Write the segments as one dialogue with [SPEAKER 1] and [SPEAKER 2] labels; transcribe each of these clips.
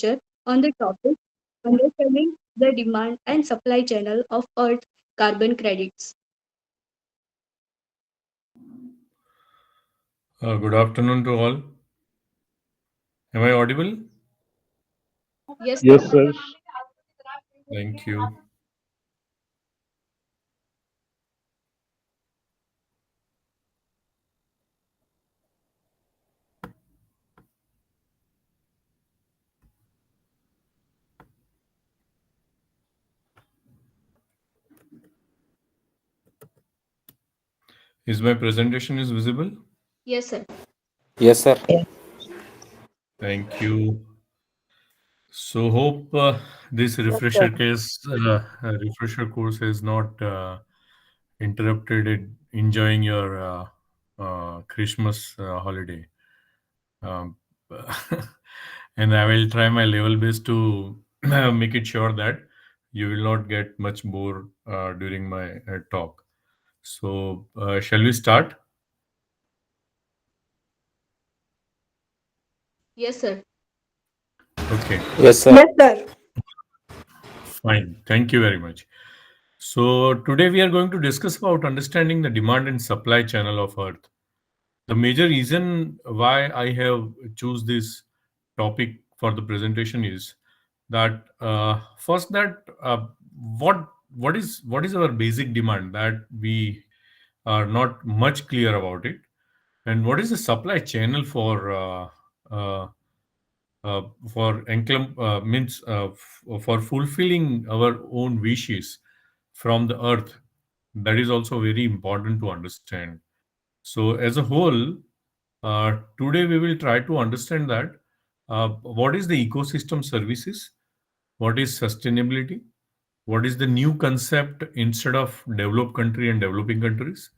[SPEAKER 1] lecture on the topic Understanding the Demand and Supply Channel of Earth Carbon Credits.
[SPEAKER 2] Good afternoon to all. Am I audible?
[SPEAKER 1] Yes, sir.
[SPEAKER 3] Yes, sir.
[SPEAKER 2] Thank you. Is my presentation is visible?
[SPEAKER 1] Yes, sir.
[SPEAKER 4] Yes, sir.
[SPEAKER 2] Thank you. So hope this
[SPEAKER 3] Yes, sir.
[SPEAKER 2] refresher course is not interrupted in enjoying your Christmas holiday. Um, and I will try my level best to make it sure that you will not get much bored during my talk. So, shall we start?
[SPEAKER 1] Yes, sir.
[SPEAKER 2] Okay,
[SPEAKER 4] Yes, sir.
[SPEAKER 3] Yes, sir.
[SPEAKER 2] fine. Thank you very much. So, today we are going to discuss about understanding the demand and supply channel of Earth. The major reason why I have choose this topic for the presentation is that first that what is our basic demand that we are not much clear about it, and what is the supply channel uh, uh, means for fulfilling our own wishes from the earth. That is also very important to understand. So as a whole, today we will try to understand that what is the ecosystem services, what is sustainability, what is the new concept instead of developed country and developing countries,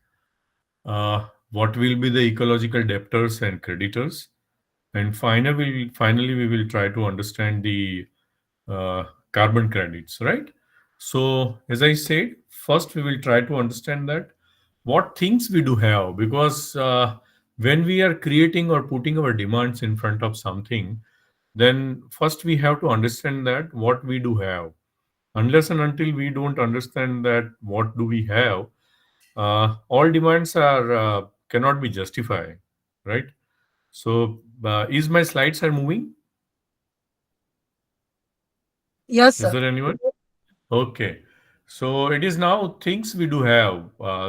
[SPEAKER 2] what will be the ecological debtors and creditors, and finally we will try to understand the uh, carbon credits, right? So as I said, first we will try to understand that what things we do have, because when we are creating or putting our demands in front of something, then first we have to understand that what we do have. Unless and until we don't understand that what do we have, all demands are cannot be justified, right? So is my slides are moving?
[SPEAKER 3] Yes,
[SPEAKER 2] Is
[SPEAKER 3] sir.
[SPEAKER 2] there anyone? Okay. So it is now things we do have.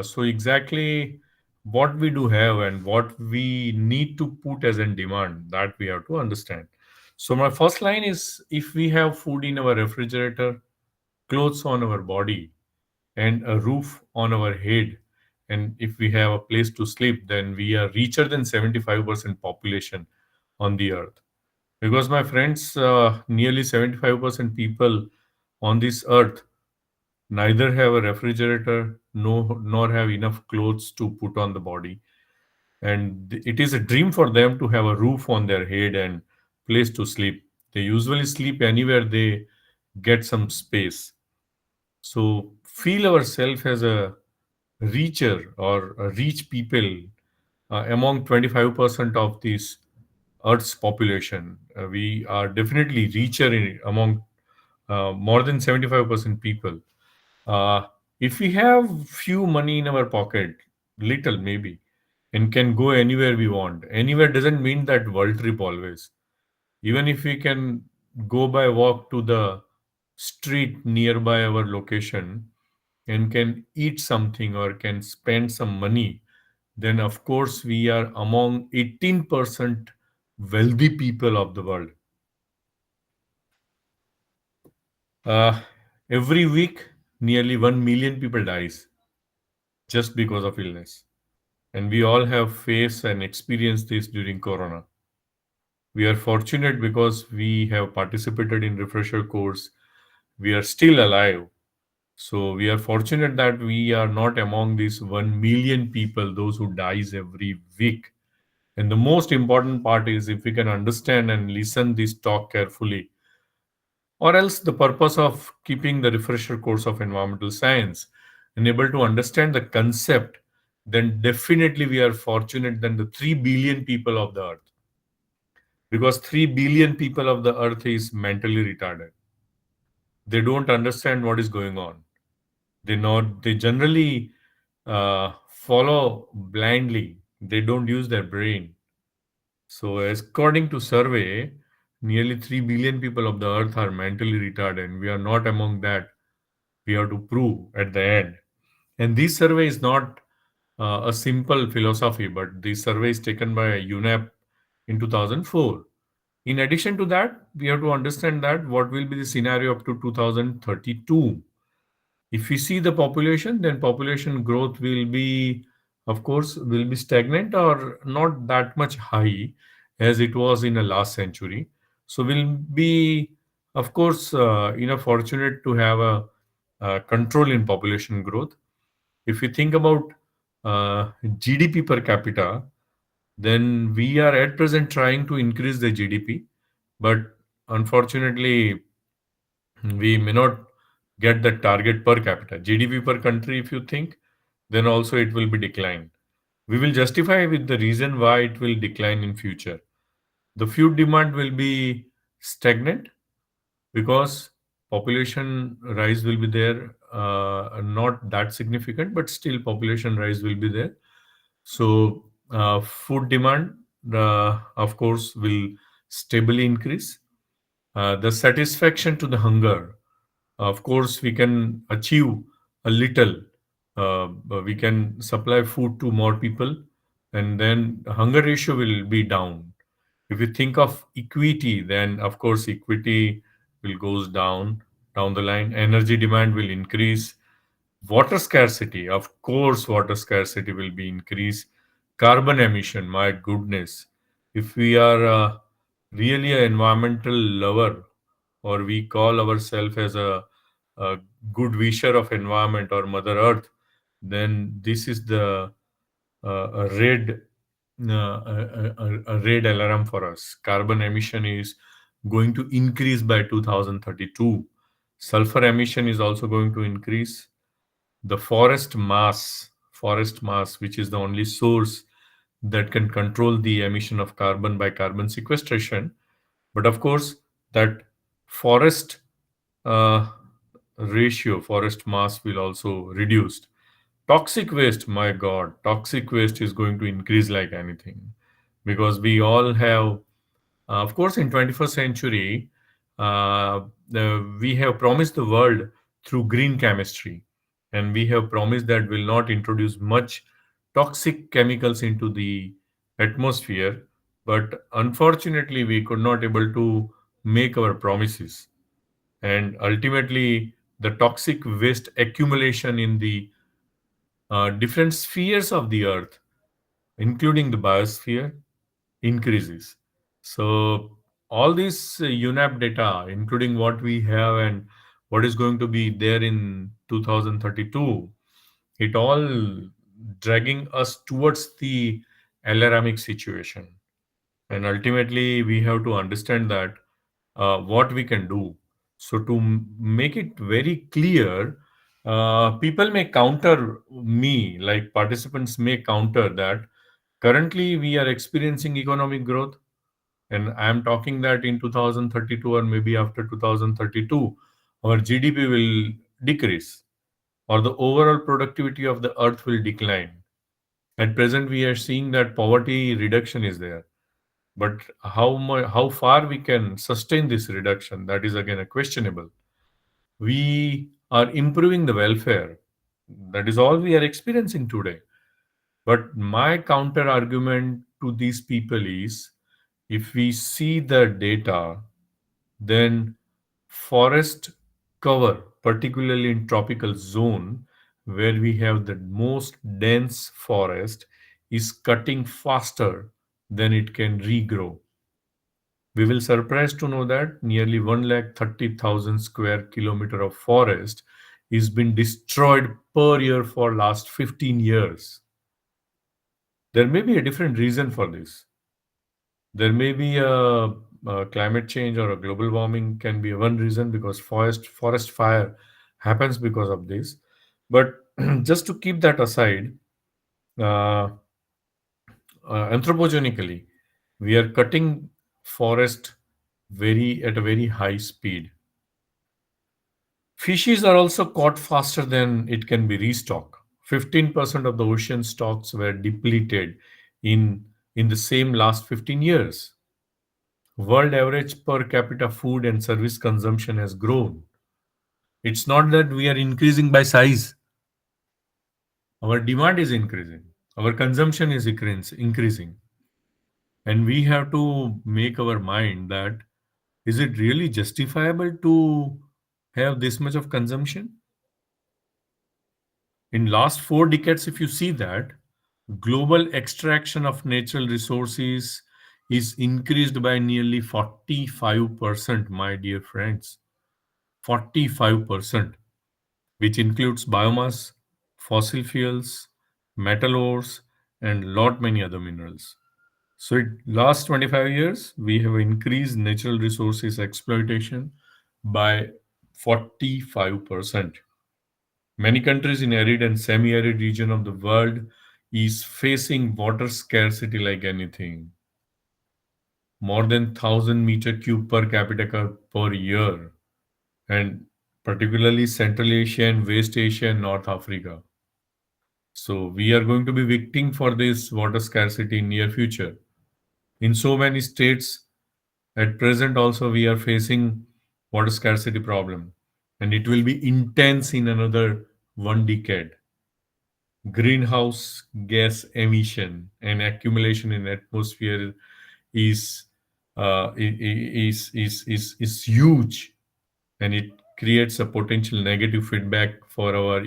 [SPEAKER 2] So exactly what we do have and what we need to put as in demand, that we have to understand. So my first line is, if we have food in our refrigerator, clothes on our body, and a roof on our head, and if we have a place to sleep, then we are richer than 75% population on the earth. Because my friends, nearly 75% people on this earth neither have a refrigerator no, nor have enough clothes to put on the body. And it is a dream for them to have a roof on their head and place to sleep. They usually sleep anywhere they get some space. So feel ourselves as a reacher or a rich people among 25% of this Earth's population. We are definitely richer among more than 75% people. Uh, if we have few money in our pocket, little maybe, and can go anywhere we want. Anywhere doesn't mean that world trip always. Even if we can go by walk to the street nearby our location and can eat something or can spend some money, then of course we are among 18% wealthy people of the world. Uh, every week, nearly 1 million people dies just because of illness. And we all have faced and experienced this during Corona. We are fortunate because we have participated in refresher course. We are still alive. So we are fortunate that we are not among these 1 million people, those who dies every week. And the most important part is, if we can understand and listen this talk carefully, or else the purpose of keeping the refresher course of environmental science and able to understand the concept, then definitely we are fortunate than the 3 billion people of the earth. because 3 billion people of the earth is mentally retarded. They don't understand what is going on. They generally follow blindly. They don't use their brain. So according to survey, nearly 3 billion people of the earth are mentally retarded, and we are not among that. We have to prove at the end. And this survey is not a simple philosophy, but this survey is taken by UNEP in 2004. In addition to that, we have to understand that what will be the scenario up to 2032. If we see the population, then population growth will be, of course, will be stagnant or not that much high as it was in the last century. So we'll be, of course, fortunate to have a control in population growth. If you think about uh, GDP per capita, then we are at present trying to increase the GDP, but unfortunately, we may not get the target per capita. GDP per country, if you think, then also it will be declined. We will justify with the reason why it will decline in future. The food demand will be stagnant because population rise will be there, not that significant, but still population rise will be there. So food demand, of course, will stably increase. The satisfaction to the hunger, of course, we can achieve a little. We can supply food to more people, and then the hunger ratio will be down. If you think of equity, then of course equity will goes down the line. Energy demand will increase. Water scarcity, of course, water scarcity will be increased. Carbon emission, my goodness. If we are really an environmental lover, or we call ourselves as a good wisher of environment or Mother Earth, then this is the a red a red alarm for us. Carbon emission is going to increase by 2032. Sulfur emission is also going to increase. The forest mass, which is the only source that can control the emission of carbon by carbon sequestration. But of course, that forest uh, forest mass will also reduced. Toxic waste, my God, toxic waste is going to increase like anything because we all have, of course, in 21st century, we have promised the world through green chemistry, and we have promised that will not introduce much toxic chemicals into the atmosphere. But unfortunately, we could not able to make our promises, and ultimately, the toxic waste accumulation in the different spheres of the earth, including the biosphere, increases. So all this UNAP data, including what we have and what is going to be there in 2032, it all dragging us towards the alarmic situation. And ultimately, we have to understand that what we can do. So to make it very clear, people may counter me, like participants may counter that currently we are experiencing economic growth, and I am talking that in 2032 or maybe after 2032, our GDP will decrease or the overall productivity of the earth will decline. At present, we are seeing that poverty reduction is there. But how far we can sustain this reduction, that is again a questionable. We are improving the welfare. That is all we are experiencing today. But my counter argument to these people is if we see the data, then forest cover, particularly in tropical zone where we have the most dense forest, is cutting faster than it can regrow. We will surprised to know that nearly 130,000 square kilometer of forest is been destroyed per year for last 15 years. There may be a different reason for this. There may be a climate change or a global warming can be one reason because forest fire happens because of this. But just to keep that aside, uh, anthropogenically, we are cutting forest very at a very high speed. Fishes are also caught faster than it can be restocked. 15% of the ocean stocks were depleted in, in the same last 15 years. World average per capita food and service consumption has grown. It's not that we are increasing by size, our demand is increasing, our consumption is increasing. And we have to make our mind that is it really justifiable to have this much of consumption? In last 4 decades, if you see that, global extraction of natural resources is increased by nearly 45%, my dear friends. 45%, which includes biomass, fossil fuels, metal ores, and lot many other minerals. So in last 25 years, we have increased natural resources exploitation by 45%. Many countries in arid and semi-arid region of the world is facing water scarcity like anything. More than 1,000 meter cube per capita per year, and particularly Central Asia and West Asia and North Africa. So we are going to be victim for this water scarcity in near future. In so many states, at present also we are facing water scarcity problem, and it will be intense in another 1 decade. Greenhouse gas emission and accumulation in atmosphere is is huge, and it creates a potential negative feedback for our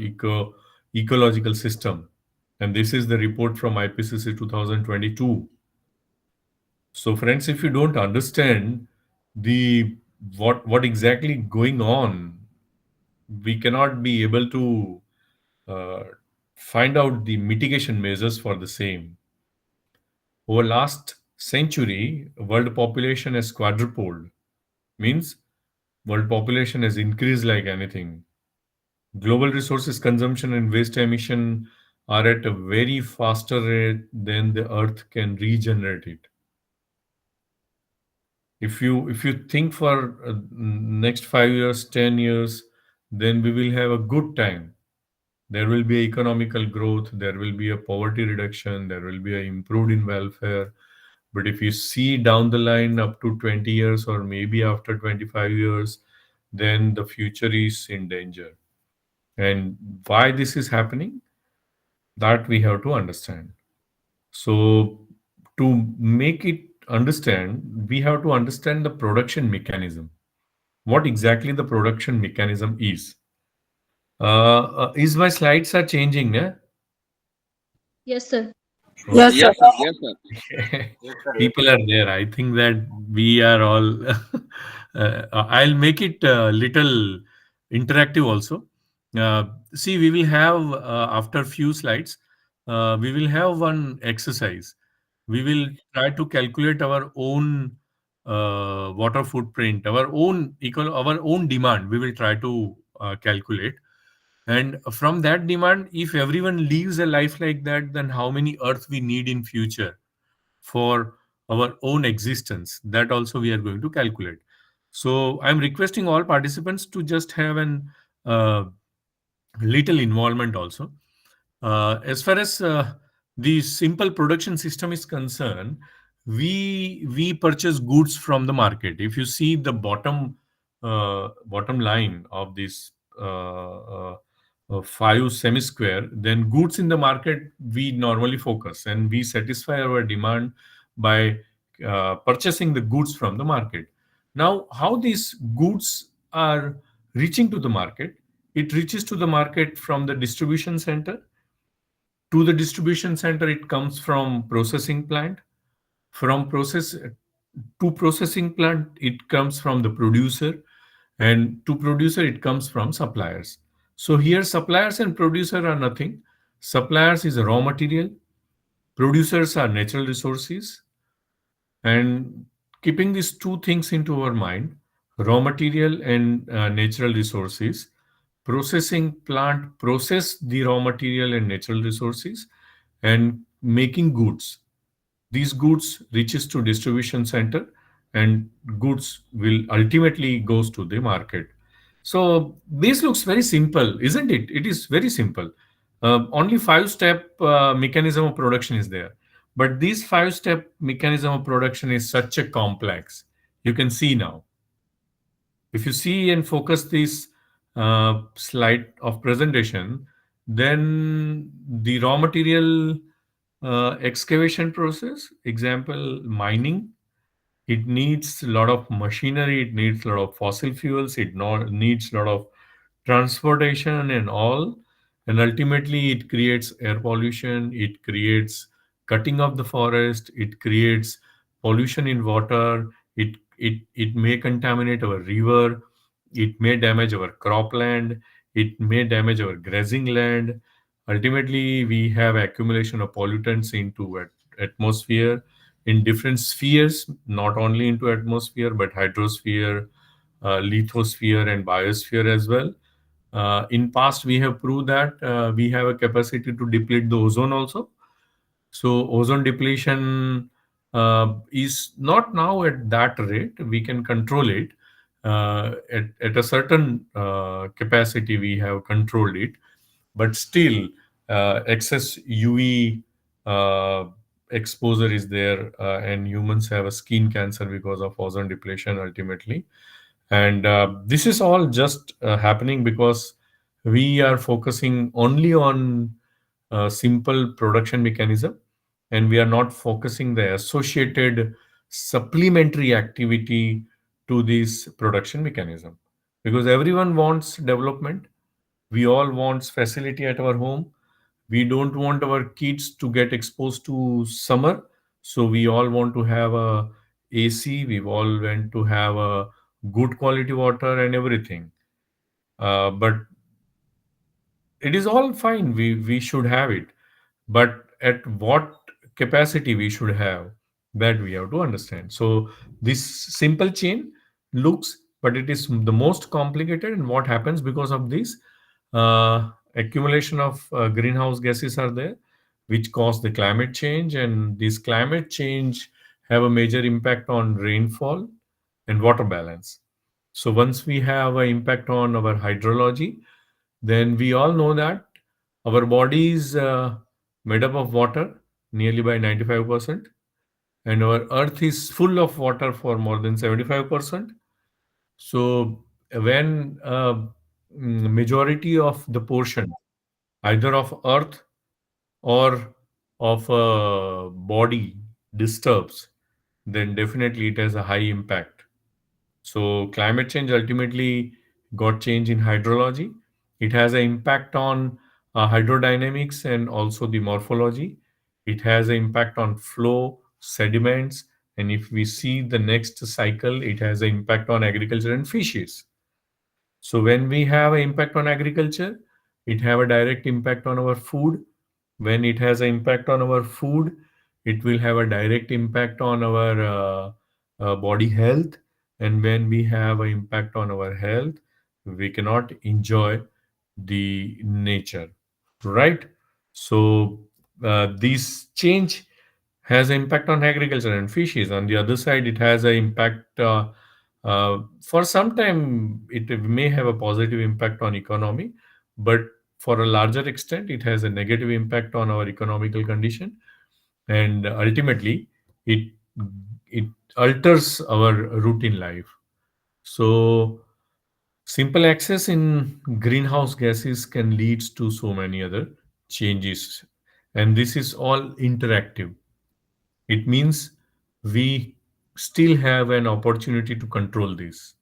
[SPEAKER 2] ecological system. And this is the report from IPCC 2022. So, friends, if you don't understand the what exactly going on, we cannot be able to uh, find out the mitigation measures for the same. Over last century, world population has quadrupled. Means world population has increased like anything. Global resources consumption and waste emission are at a very faster rate than the earth can regenerate it. If you think for next 5 years, 10 years, then we will have a good time. There will be economical growth, there will be a poverty reduction, there will be a improved in welfare. But if you see down the line up to 20 years or maybe after 25 years, then the future is in danger. And why this is happening, that we have to understand. So to make it understand, we have to understand the production mechanism. What exactly the production mechanism is. Is my slides are changing, yeah?
[SPEAKER 1] Yes, sir.
[SPEAKER 3] Yes,
[SPEAKER 2] Okay.
[SPEAKER 3] sir.
[SPEAKER 4] Yes, sir. Yes, sir.
[SPEAKER 2] People are there. I think that we are all. I'll make it a little interactive also. See, we will have after few slides, we will have one exercise. We will try to calculate our own water footprint, our own demand. We will try to calculate, and from that demand, if everyone lives a life like that, then how many earth we need in future for our own existence, that also we are going to calculate. So I'm requesting all participants to just have an uh, little involvement also. As far as the simple production system is concerned, we purchase goods from the market. If you see the bottom line of this five semi square, then goods in the market we normally focus, and we satisfy our demand by purchasing the goods from the market. Now, how these goods are reaching to the market? It reaches to the market from the distribution center. To the distribution center, it comes from processing plant. From processing plant, it comes from the producer, and to producer, it comes from suppliers. So here, suppliers and producer are nothing. Suppliers is a raw material. Producers are natural resources. And keeping these two things into our mind, raw material and natural resources, processing plant process the raw material and natural resources and making goods. These goods reaches to distribution center, and goods will ultimately goes to the market. So this looks very simple, isn't it? It is very simple. Only five-step mechanism of production is there, but this five-step mechanism of production is such a complex. You can see now. If you see and focus this slide of presentation, then the raw material excavation process, example mining, it needs a lot of machinery, it needs a lot of fossil fuels, needs a lot of transportation and all. And ultimately, it creates air pollution, it creates cutting of the forest, it creates pollution in water, it may contaminate our river, it may damage our cropland, it may damage our grazing land. Ultimately, we have accumulation of pollutants into atmosphere in different spheres, not only into atmosphere, but hydrosphere, lithosphere, and biosphere as well. In past, we have proved that we have a capacity to deplete the ozone also. So ozone depletion is not now at that rate. We can control it. At a certain capacity, we have controlled it, but still, excess UV exposure is there, and humans have a skin cancer because of ozone depletion ultimately. And this is all just happening because we are focusing only on simple production mechanism, and we are not focusing the associated supplementary activity to this production mechanism, because everyone wants development, we all want facility at our home, we don't want our kids to get exposed to summer, so we all want to have a AC, we all want to have a good quality water and everything. But it is all fine, we should have it, but at what capacity we should have, that we have to understand. So this simple chain looks, but it is the most complicated. And what happens because of this accumulation of greenhouse gases are there, which cause the climate change, and this climate change have a major impact on rainfall and water balance. So once we have an impact on our hydrology, then we all know that our body is made up of water nearly by 95%, and our earth is full of water for more than 75%. So when majority of the portion, either of earth or of a body, disturbs, then definitely it has a high impact. So climate change ultimately got change in hydrology. It has an impact on hydrodynamics and also the morphology. It has an impact on flow, sediments, and if we see the next cycle, it has an impact on agriculture and fishes. So when we have an impact on agriculture, it have a direct impact on our food. When it has an impact on our food, it will have a direct impact on our body health. And when we have an impact on our health, we cannot enjoy the nature, right? So this change has an impact on agriculture and fishes. On the other side, it has an impact. For some time, it may have a positive impact on economy, but for a larger extent, it has a negative impact on our economical condition, and ultimately, it it alters our routine life. So, simple access in greenhouse gases can lead to so many other changes, and this is all interactive. It means we still have an opportunity to control this.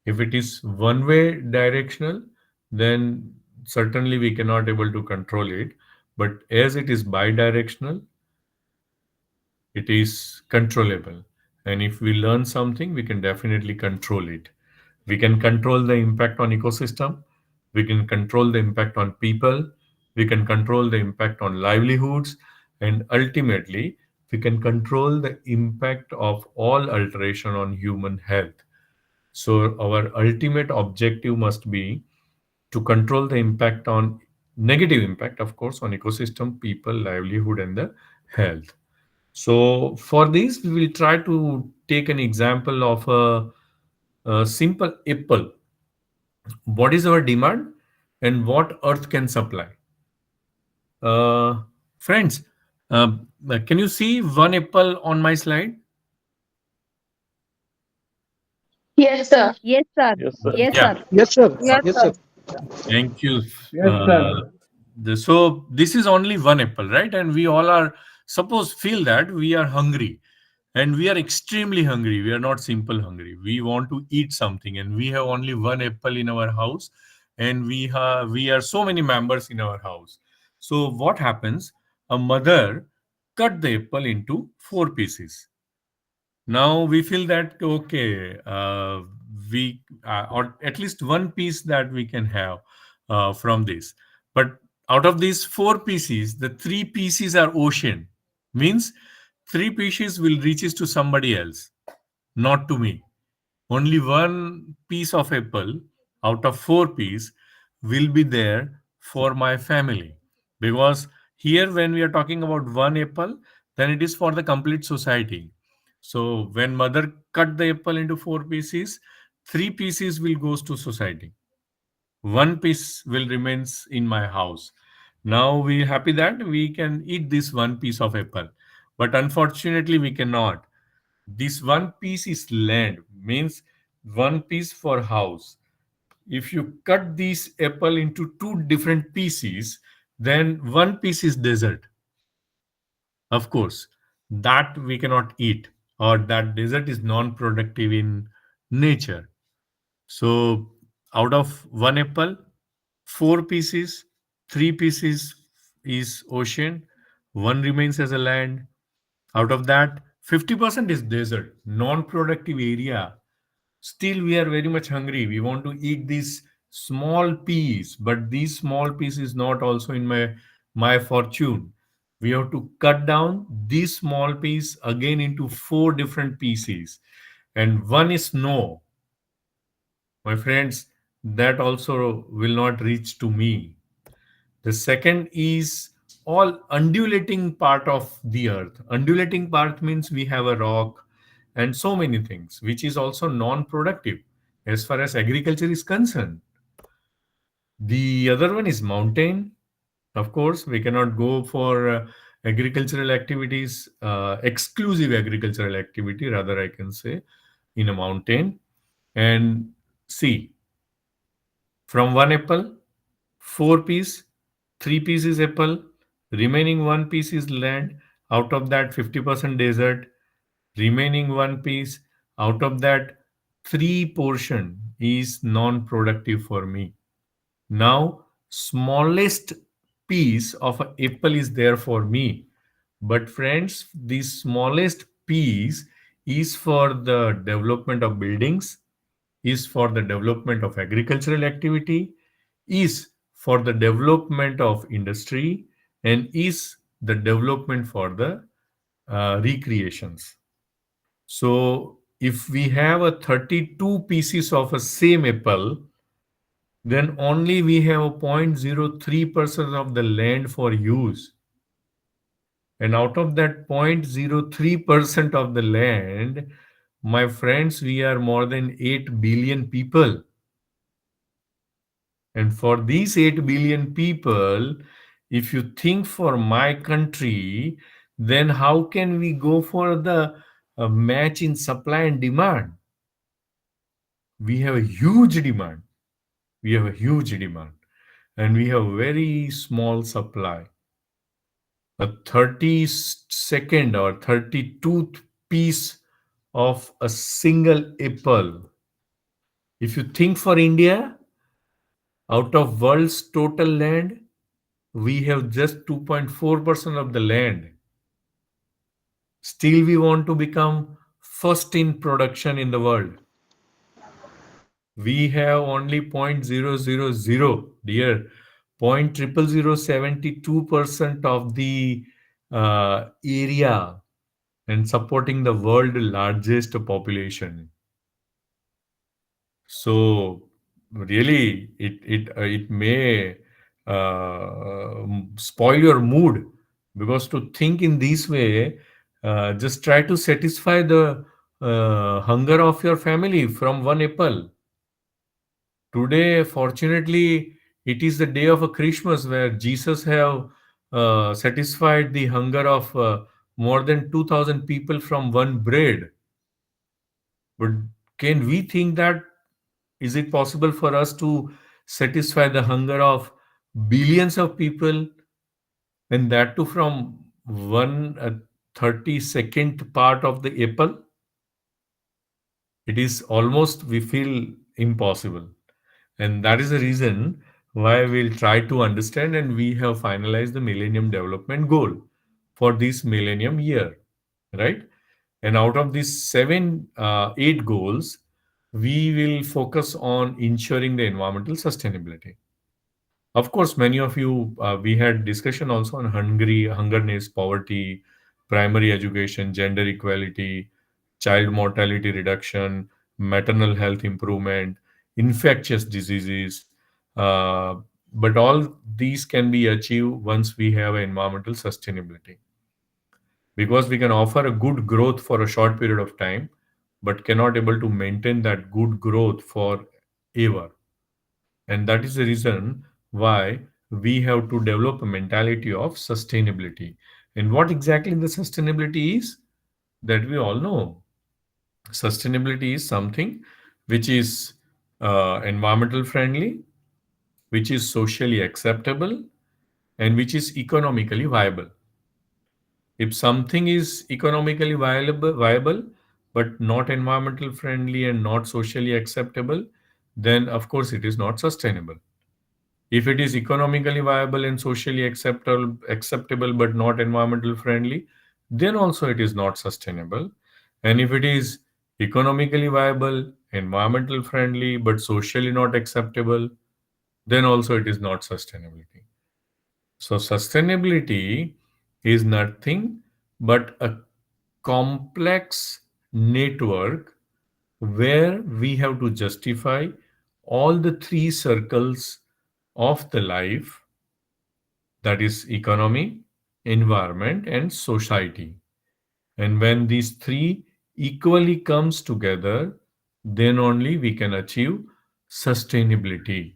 [SPEAKER 2] If it is one way directional, then certainly we cannot able to control it. But as it is bidirectional, it is controllable. And if we learn something, we can definitely control it. We can control the impact on ecosystem. We can control the impact on people. We can control the impact on livelihoods. And ultimately, we can control the impact of all alteration on human health. So our ultimate objective must be to control the impact on negative impact, of course, on ecosystem, people, livelihood, and the health. So for this, we will try to take an example of a simple apple, what is our demand and what Earth can supply? Uh, Friends, uh, can you see one apple on my slide?
[SPEAKER 3] Yes, sir.
[SPEAKER 1] Yes, sir.
[SPEAKER 4] Yes, sir.
[SPEAKER 1] Yes,
[SPEAKER 2] Yeah.
[SPEAKER 1] sir.
[SPEAKER 5] Yes, sir.
[SPEAKER 3] Yes,
[SPEAKER 5] Yes,
[SPEAKER 3] sir.
[SPEAKER 5] sir.
[SPEAKER 2] Thank you.
[SPEAKER 4] Yes,
[SPEAKER 2] Uh,
[SPEAKER 4] sir.
[SPEAKER 2] so this is only one apple, right? And we all are suppose feel that we are hungry, and we are extremely hungry. We are not simple hungry. We want to eat something, and we have only one apple in our house, and we are so many members in our house. So what happens? A mother cut the apple into four pieces. Now we feel that okay, we or at least one piece that we can have from this. But out of these four pieces, the three pieces are ocean. Means three pieces will reaches to somebody else, not to me. Only one piece of apple out of four piece will be there for my family, because here when we are talking about one apple, then it is for the complete society. So when mother cut the apple into four pieces, three pieces will goes to society, one piece will remains in my house. Now we happy that we can eat this one piece of apple, but unfortunately we cannot. This one piece is land, means one piece for house. If you cut this apple into two different pieces, then one piece is desert. Of course, that we cannot eat, or that desert is non-productive in nature. So out of one apple, four pieces, three pieces is ocean, one remains as a land. Out of that, 50% is desert, non-productive area. Still, we are very much hungry. We want to eat this small piece, but this small piece is not also in my fortune. We have to cut down this small piece again into four different pieces, and one is no, my friends. That also will not reach to me. The second is all undulating part of the earth. Undulating part means we have a rock and so many things, which is also non-productive as far as agriculture is concerned. The other one is mountain. Of course, we cannot go for agricultural activities, exclusive agricultural activity, rather I can say, in a mountain. And see, from one apple, four piece, three pieces apple, remaining one piece is land. Out of that, 50% desert, remaining one piece. Out of that, three portion is non-productive for me. Now, smallest piece of an apple is there for me. But friends, the smallest piece is for the development of buildings, is for the development of agricultural activity, is for the development of industry, and is the development for the recreations. So if we have a 32 pieces of a same apple, then only we have a 0.03% of the land for use. And out of that 0.03% of the land, my friends, we are more than 8 billion people. And for these 8 billion people, if you think for my country, then how can we go for the match in supply and demand? We have a huge demand. We have a huge demand. And we have very small supply. A 32nd or 32th piece of a single apple. If you think for India, out of world's total land, we have just 2.4% of the land. Still, we want to become first in production in the world. We have only 0.000, dear, 0.00072% of the area and supporting the world largest population. So really, it may spoil your mood, because to think in this way, just try to satisfy the hunger of your family from one apple. Today, fortunately, it is the day of a Christmas where Jesus have satisfied the hunger of more than 2,000 people from one bread. But can we think that is it possible for us to satisfy the hunger of billions of people, and that too from one 32nd part of the apple? It is almost, we feel, impossible. And that is the reason why we'll try to understand, and we have finalized the Millennium Development Goal for this millennium year, right? And out of these eight goals, we will focus on ensuring the environmental sustainability. Of course, many of you, we had discussion also on hungerness, poverty, primary education, gender equality, child mortality reduction, maternal health improvement, infectious diseases. Uh, but all these can be achieved once we have environmental sustainability, because we can offer a good growth for a short period of time, but cannot able to maintain that good growth for ever. And that is the reason why we have to develop a mentality of sustainability. And what exactly the sustainability is, that we all know. Sustainability is something which is environmental friendly, which is socially acceptable, and which is economically viable. If something is economically viable but not environmental friendly and not socially acceptable, then of course it is not sustainable. If it is economically viable and socially acceptable but not environmental friendly, then also it is not sustainable. And if it is economically viable, environmental friendly but socially not acceptable, then also it is not sustainability. So sustainability is nothing but a complex network where we have to justify all the three circles of the life, that is economy, environment and society. And when these three equally comes together, then only we can achieve sustainability.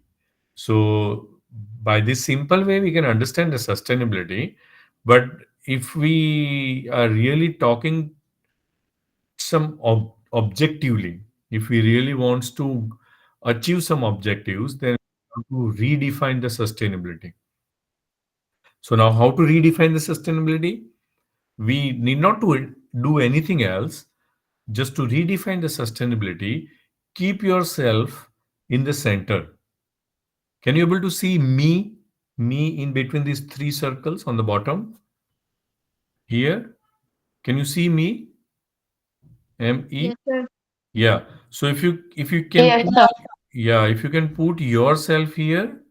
[SPEAKER 2] So by this simple way we can understand the sustainability. But if we are really talking some objectively, if we really wants to achieve some objectives, then we have to redefine the sustainability. So now how to redefine the sustainability? We need not to do anything else. Just to redefine the sustainability, keep yourself in the center. Can you able to see me in between these three circles on the bottom here? Can you see me? Me?
[SPEAKER 1] Yes, sir.
[SPEAKER 2] Yeah. So if you can
[SPEAKER 3] Yes,
[SPEAKER 2] put,
[SPEAKER 3] sir.
[SPEAKER 2] yeah, if you can put yourself here,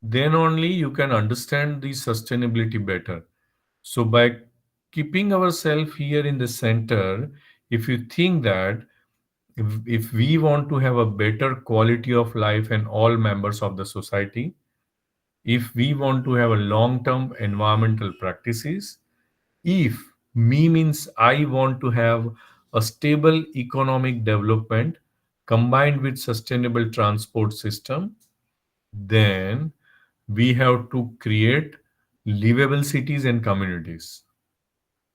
[SPEAKER 2] then only you can understand the sustainability better. So by keeping ourselves here in the center, if you think that if we want to have a better quality of life and all members of the society, if we want to have a long-term environmental practices, if me means I want to have a stable economic development combined with sustainable transport system, then we have to create livable cities and communities.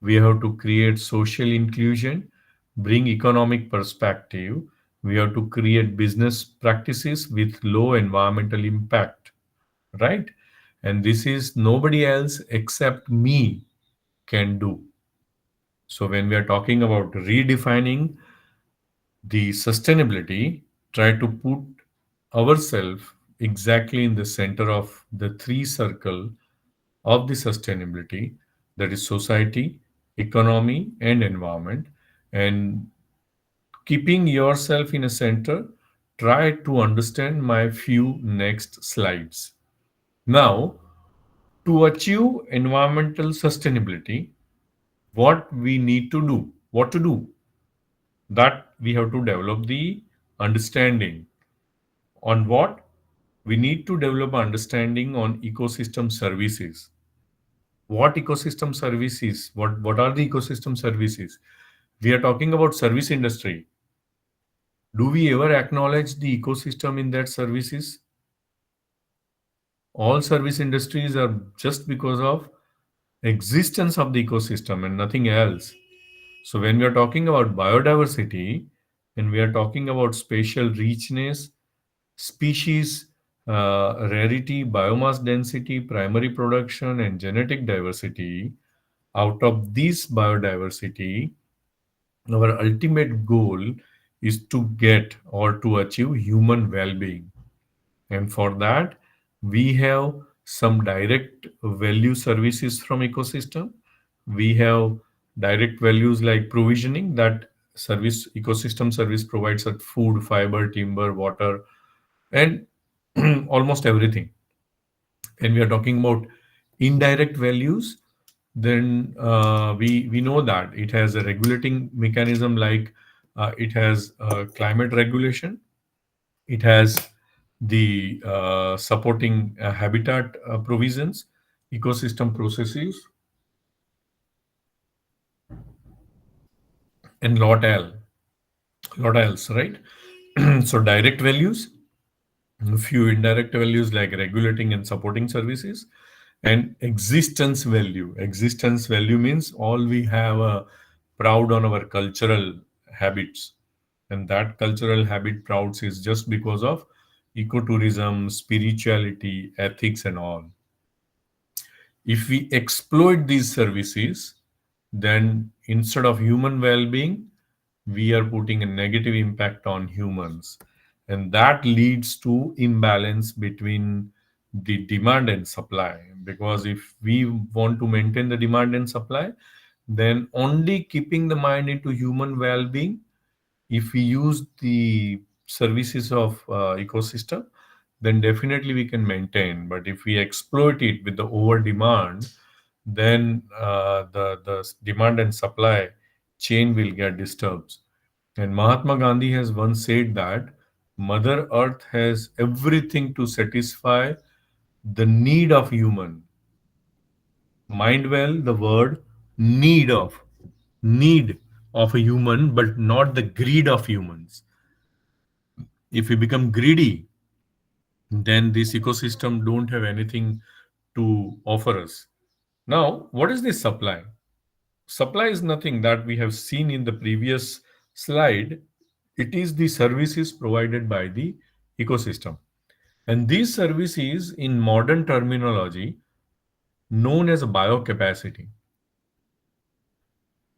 [SPEAKER 2] We have to create social inclusion, bring economic perspective. We have to create business practices with low environmental impact, right? And this is nobody else except me can do. So when we are talking about redefining the sustainability, try to put ourselves exactly in the center of the three circle of the sustainability, that is society, economy and environment. And keeping yourself in a center, try to understand my few next slides. Now, to achieve environmental sustainability, what we need to do, what to do, that we have to develop the understanding on what we need to develop understanding on ecosystem services. What ecosystem services, what are the ecosystem services? We are talking about service industry. Do we ever acknowledge the ecosystem in that services? All service industries are just because of existence of the ecosystem and nothing else. So when we are talking about biodiversity, when we are talking about spatial richness, species rarity, biomass density, primary production, and genetic diversity, out of this biodiversity, our ultimate goal is to get or to achieve human well-being. And for that, we have some direct value services from ecosystem. We have direct values like provisioning, that service ecosystem service provides us food, fiber, timber, water, and almost everything. And we are talking about indirect values, then we know that it has a regulating mechanism, like it has climate regulation, it has the supporting habitat provisions, ecosystem processes, and lot else, right? So direct values, a few indirect values like regulating and supporting services, and existence value. Existence value means all we have a proud on our cultural habits, and that cultural habit prouds is just because of ecotourism, spirituality, ethics, and all. If we exploit these services, then instead of human well-being, we are putting a negative impact on humans, and that leads to imbalance between the demand and supply. Because if we want to maintain the demand and supply, then only keeping the mind into human well-being, if we use the services of ecosystem, then definitely we can maintain. But if we exploit it with the over demand, then the demand and supply chain will get disturbed. And Mahatma Gandhi has once said that Mother Earth has everything to satisfy the need of human. Mind well the word need of a human, but not the greed of humans. If we become greedy, then this ecosystem don't have anything to offer us. Now, what is this supply? Supply is nothing that we have seen in the previous slide. It is the services provided by the ecosystem. And these services, in modern terminology, known as biocapacity.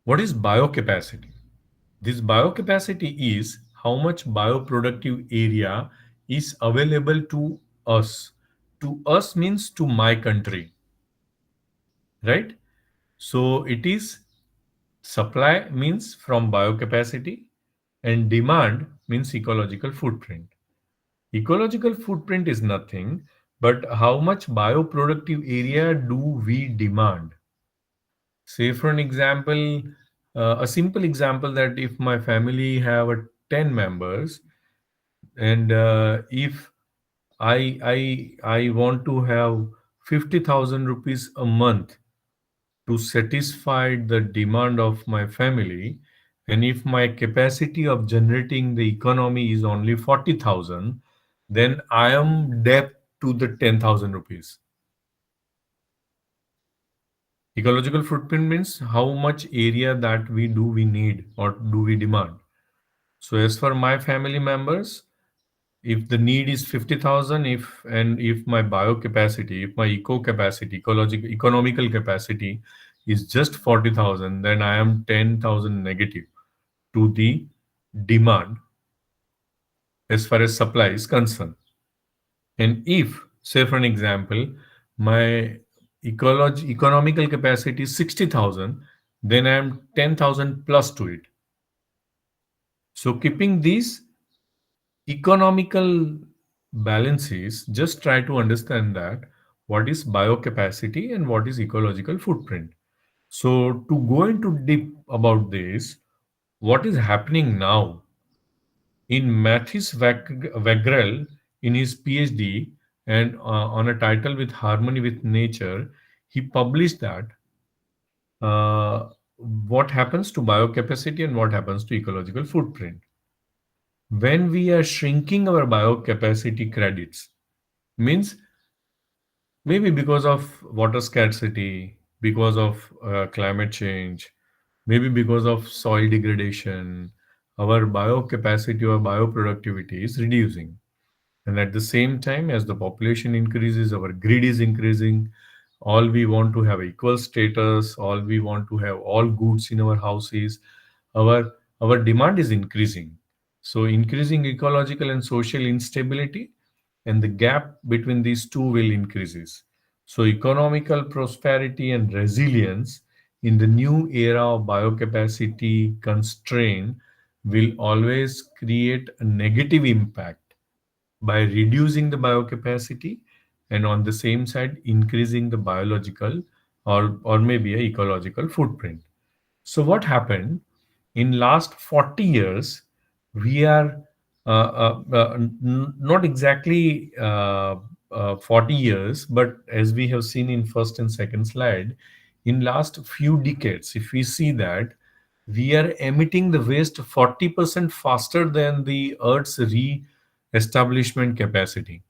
[SPEAKER 2] What is biocapacity? This biocapacity is how much bioproductive area is available to us. To us means to my country, right? So it is supply means from biocapacity, and demand means ecological footprint. Ecological footprint is nothing but how much bioproductive area do we demand. Say for an example, a simple example, that if my family have a 10 members, and if I want to have 50,000 rupees a month to satisfy the demand of my family, and if my capacity of generating the economy is only 40,000, then I am debt to the 10,000 rupees. Ecological footprint means how much area that we need or do we demand. So as for my family members, if the need is 50,000, if my bio capacity, if my eco capacity, ecological economical capacity is just 40,000, then I am 10,000 negative to the demand as far as supply is concerned. And if, say for an example, my economical capacity is 60,000, then I am 10,000 plus to it. So keeping these economical balances, just try to understand that what is biocapacity and what is ecological footprint. So to go into deep about this, what is happening now in Wagrel, in his PhD, and on a title with Harmony with Nature, he published that uh, what happens to biocapacity and what happens to ecological footprint. When we are shrinking our biocapacity credits, means maybe because of water scarcity, because of climate change, maybe because of soil degradation, our biocapacity or bioproductivity is reducing. And at the same time, as the population increases, our greed is increasing. All we want to have equal status, all we want to have all goods in our houses, our our demand is increasing. So increasing ecological and social instability, and the gap between these two will increases. So economical prosperity and resilience in the new era of biocapacity constraint will always create a negative impact by reducing the biocapacity, and on the same side increasing the biological or maybe a ecological footprint. So what happened in last 40 years? We are not exactly 40 years, but as we have seen in first and second slide, in last few decades, if we see that we are emitting the waste 40% faster than the Earth's re-establishment capacity.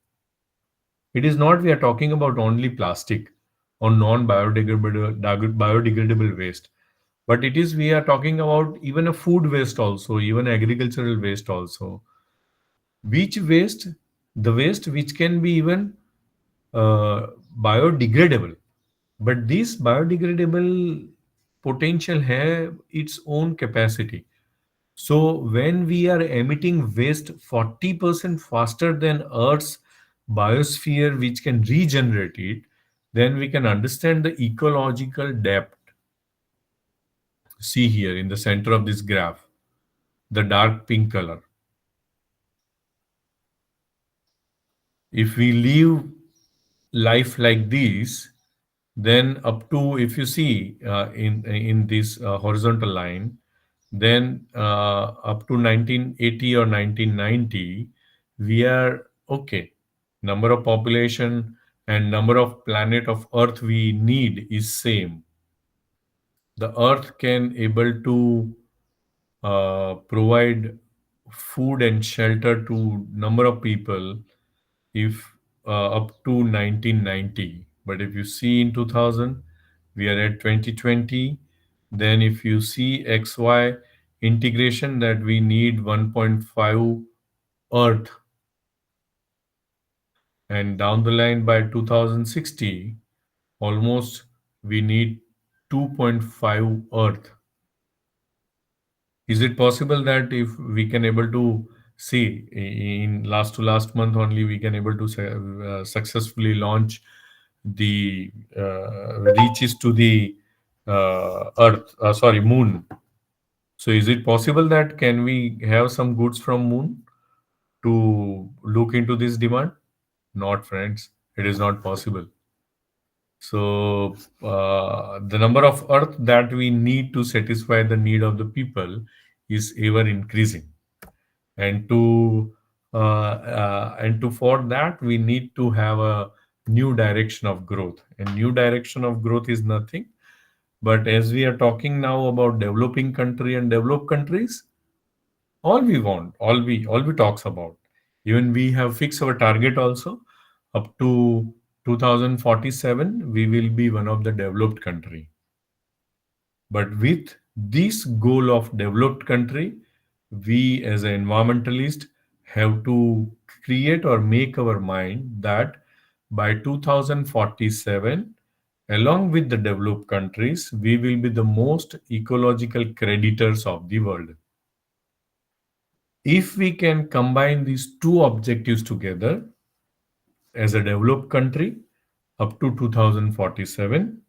[SPEAKER 2] It is not we are talking about only plastic or non-biodegradable waste, but it is we are talking about even a food waste also, even agricultural waste also. Which waste? The waste which can be even uh, biodegradable, but this biodegradable potential have its own capacity. So when we are emitting waste 40% faster than Earth's biosphere, which can regenerate it, then we can understand the ecological depth. See here in the center of this graph, the dark pink color. If we live life like this, then up to, if you see in this horizontal line, then up to 1980 or 1990, we are okay. Number of population and number of planet of Earth we need is same. The Earth can able to provide food and shelter to number of people if up to 1990. But if you see in 2000, we are at 2020. Then if you see XY integration, that we need 1.5 Earth, and down the line by 2060, almost we need 2.5 Earth. Is it possible that if we can able to see in last to last month only, we can able to successfully launch the reaches to the Earth, sorry, Moon. So is it possible that can we have some goods from Moon to look into this demand? Not, friends. It is not possible. So the number of Earth that we need to satisfy the need of the people is ever increasing, and to for that we need to have a new direction of growth. And new direction of growth is nothing but, as we are talking now about developing country and developed countries, all we talks about, even we have fixed our target also. Up to 2047 we will be one of the developed country. But with this goal of developed country, we as an environmentalist have to create or make our mind that by 2047, along with the developed countries, we will be the most ecological creditors of the world. If we can combine these two objectives together, as a developed country up to 2047,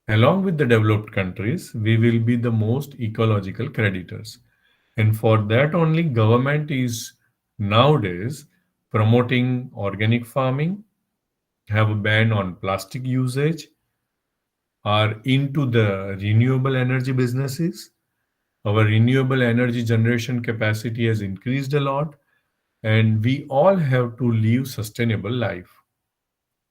[SPEAKER 2] along with the developed countries, we will be the most ecological creditors. And for that only, government is nowadays promoting organic farming, have a ban on plastic usage, are into the renewable energy businesses. Our renewable energy generation capacity has increased a lot, and we all have to live sustainable life.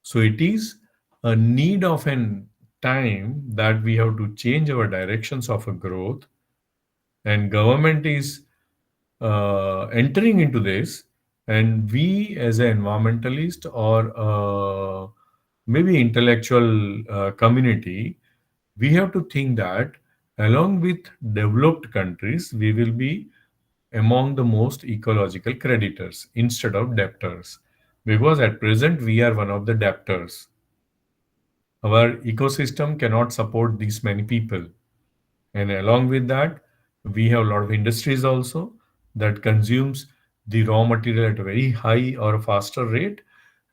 [SPEAKER 2] So it is a need of an time that we have to change our directions of a growth, and government is entering into this, and we as an environmentalist or maybe intellectual community, we have to think that along with developed countries, we will be among the most ecological creditors instead of debtors, because at present we are one of the debtors. Our ecosystem cannot support these many people, and along with that, we have a lot of industries also that consumes the raw material at a very high or faster rate.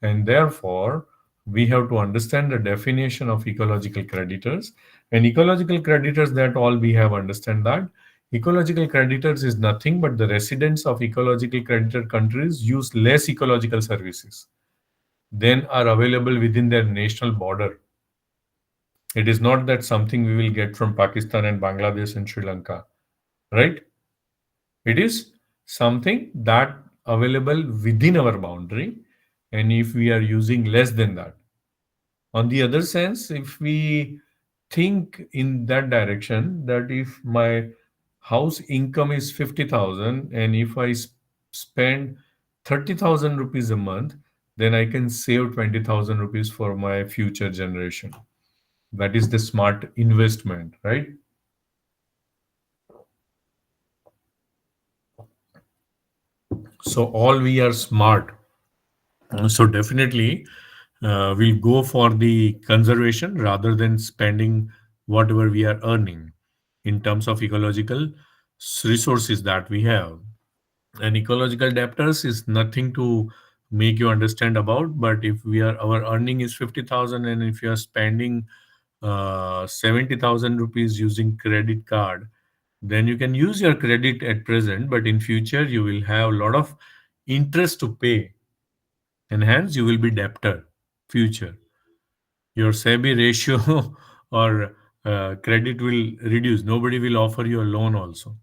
[SPEAKER 2] And therefore, we have to understand the definition of ecological creditors. And ecological creditors, that all we have understand that ecological creditors is nothing but the residents of ecological creditor countries use less ecological services than are available within their national border. It is not that something we will get from Pakistan and Bangladesh and Sri Lanka, right? It is something that available within our boundary, and if we are using less than that. On the other sense, if we think in that direction, that if my house income is 50,000 and if I spend 30,000 rupees a month, then I can save 20,000 rupees for my future generation. That is the smart investment, right? So all we are smart. So definitely, we'll go for the conservation rather than spending whatever we are earning in terms of ecological resources that we have. And ecological debtors is nothing to make you understand about. But if we are our earning is 50,000, and if you are spending 70,000 rupees using credit card, then you can use your credit at present, but in future you will have a lot of interest to pay, and hence you will be debtor future. Your SEBI ratio or credit will reduce. Nobody will offer you a loan also.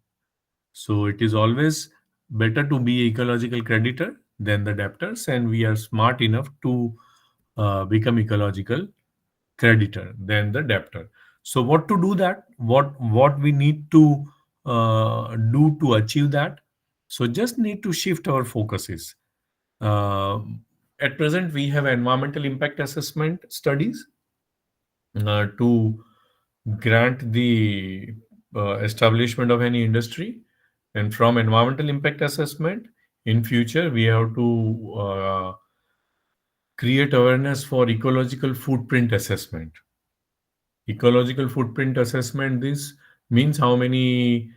[SPEAKER 2] So it is always better to be ecological creditor than the debtors, and we are smart enough to become ecological creditor than the debtor. So what to do that? What we need to do to achieve that? So just need to shift our focuses. Uh, at present, we have environmental impact assessment studies to grant the establishment of any industry, and from environmental impact assessment, in future we have to create awareness for ecological footprint assessment. Ecological footprint assessment, this means how many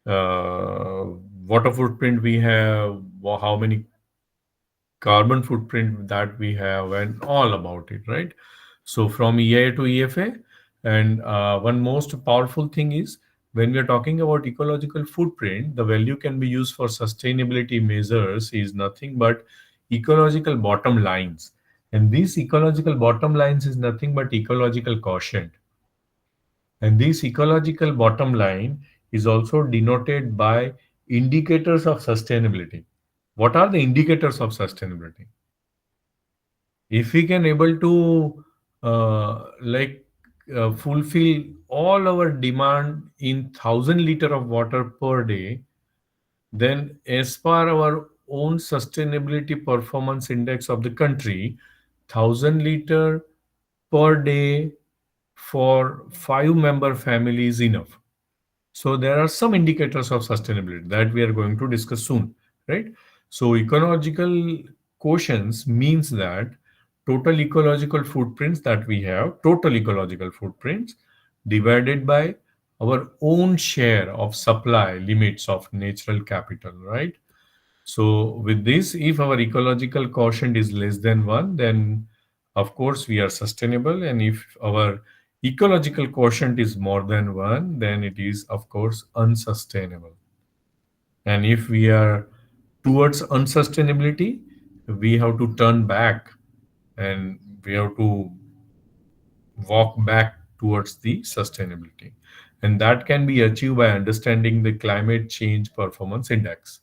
[SPEAKER 2] uh, water footprint we have, how many carbon footprint that we have, and all about it, right? So from EIA to EFA. And one most powerful thing is, when we are talking about ecological footprint, the value can be used for sustainability measures is nothing but ecological bottom lines. And these ecological bottom lines is nothing but ecological quotient. And this ecological bottom line is also denoted by indicators of sustainability. What are the indicators of sustainability? If we can able to fulfill all our demand in 1,000 liter of water per day, then as per our own sustainability performance index of the country, 1,000 liter per day for 5 member family is enough. So there are some indicators of sustainability that we are going to discuss soon, right? So ecological quotients means that total ecological footprints that we have, total ecological footprints divided by our own share of supply limits of natural capital, right? So with this, if our ecological quotient is less than 1, then of course we are sustainable. And if our ecological quotient is more than 1, then it is of course unsustainable. And if we are towards unsustainability, we have to turn back, and we have to walk back towards the sustainability. And that can be achieved by understanding the climate change performance index.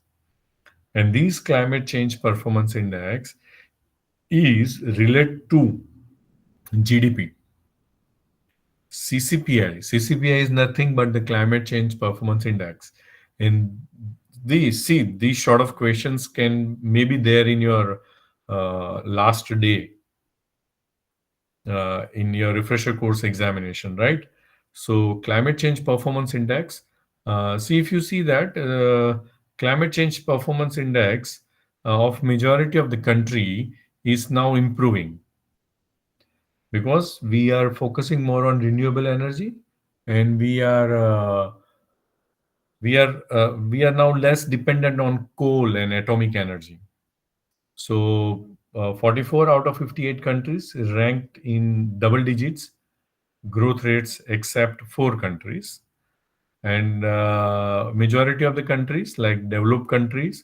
[SPEAKER 2] And these climate change performance index is related to GDP. CCPI is nothing but the Climate Change Performance Index. And these sort of questions can maybe there in your last day in your refresher course examination, right? So, Climate Change Performance Index. See, if you see that Climate Change Performance Index of majority of the country is now improving because we are focusing more on renewable energy, and we are now less dependent on coal and atomic energy. So 44 out of 58 countries ranked in double digits growth rates except four countries, and majority of the countries like developed countries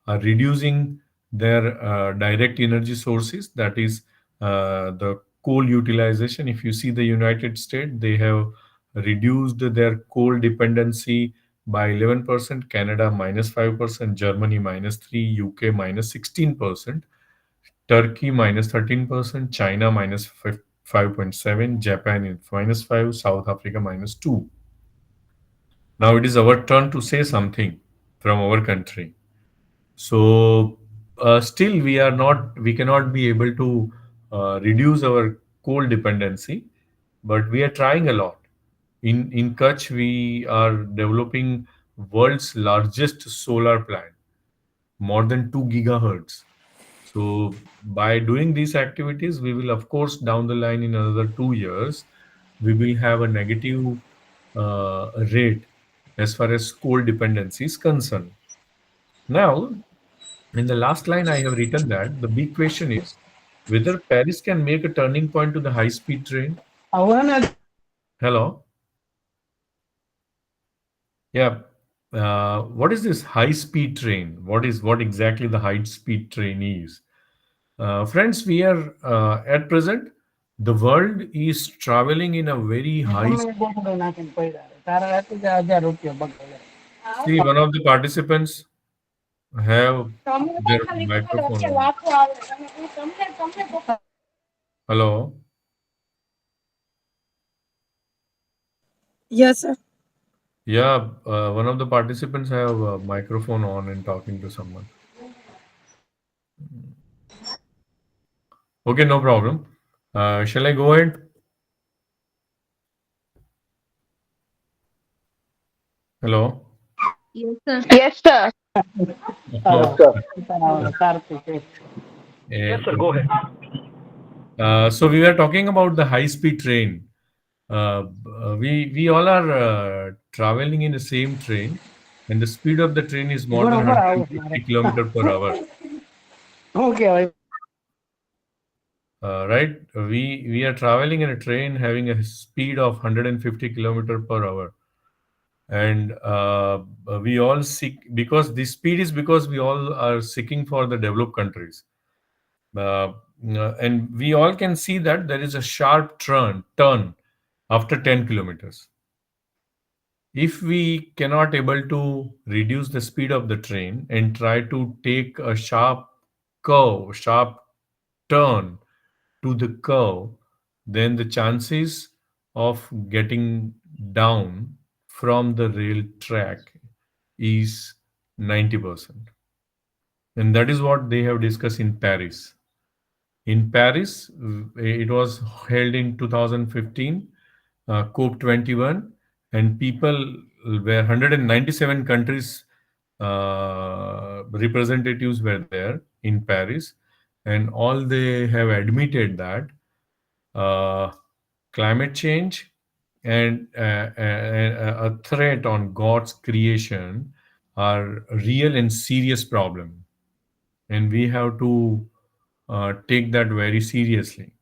[SPEAKER 2] are reducing their direct energy sources, that is the coal utilization. If you see the United States, they have reduced their coal dependency by 11%, Canada minus 5%, Germany minus 3, UK minus 16%, Turkey minus 13%, China minus 5.7, Japan in minus 5, South Africa minus 2. Now it is our turn to say something from our country. So still we cannot be able to reduce our coal dependency, but we are trying a lot. In Kutch, we are developing world's largest solar plant, more than 2 gigahertz. So by doing these activities, we will, of course, down the line in another 2 years, we will have a negative rate as far as coal dependency is concerned. Now, in the last line, I have written that the big question is whether Paris can make a turning point to the high-speed train. Hello, yeah. What is this high-speed train? What exactly the high-speed train is? Friends, we are at present, the world is traveling in a very high. See, one of the participants have their microphone on. Hello.
[SPEAKER 4] Yes, sir.
[SPEAKER 2] Yeah, one of the participants have a microphone on and talking to someone. Okay, no problem. Shall I go ahead? Hello.
[SPEAKER 1] Yes, sir.
[SPEAKER 3] Yes, sir.
[SPEAKER 2] Okay.
[SPEAKER 5] Yes,
[SPEAKER 2] Eh,
[SPEAKER 5] sir. Go ahead.
[SPEAKER 2] so we were talking about the high-speed train. We all are traveling in the same train, and the speed of the train is more than 150 kilometer per hour. Right? We are traveling in a train having a speed of 150 kilometer per hour, and we all seek because the speed is because we all are seeking for the developed countries. Uh, and we all can see that there is a sharp turn after 10 kilometers. If we cannot able to reduce the speed of the train and try to take a sharp turn to the curve, then the chances of getting down from the rail track is 90%. And that is what they have discussed in Paris. In Paris, it was held in 2015, COP21, and people were 197 countries representatives were there in Paris, and all they have admitted that uh, climate change and a threat on God's creation are real and serious problem, and we have to take that very seriously.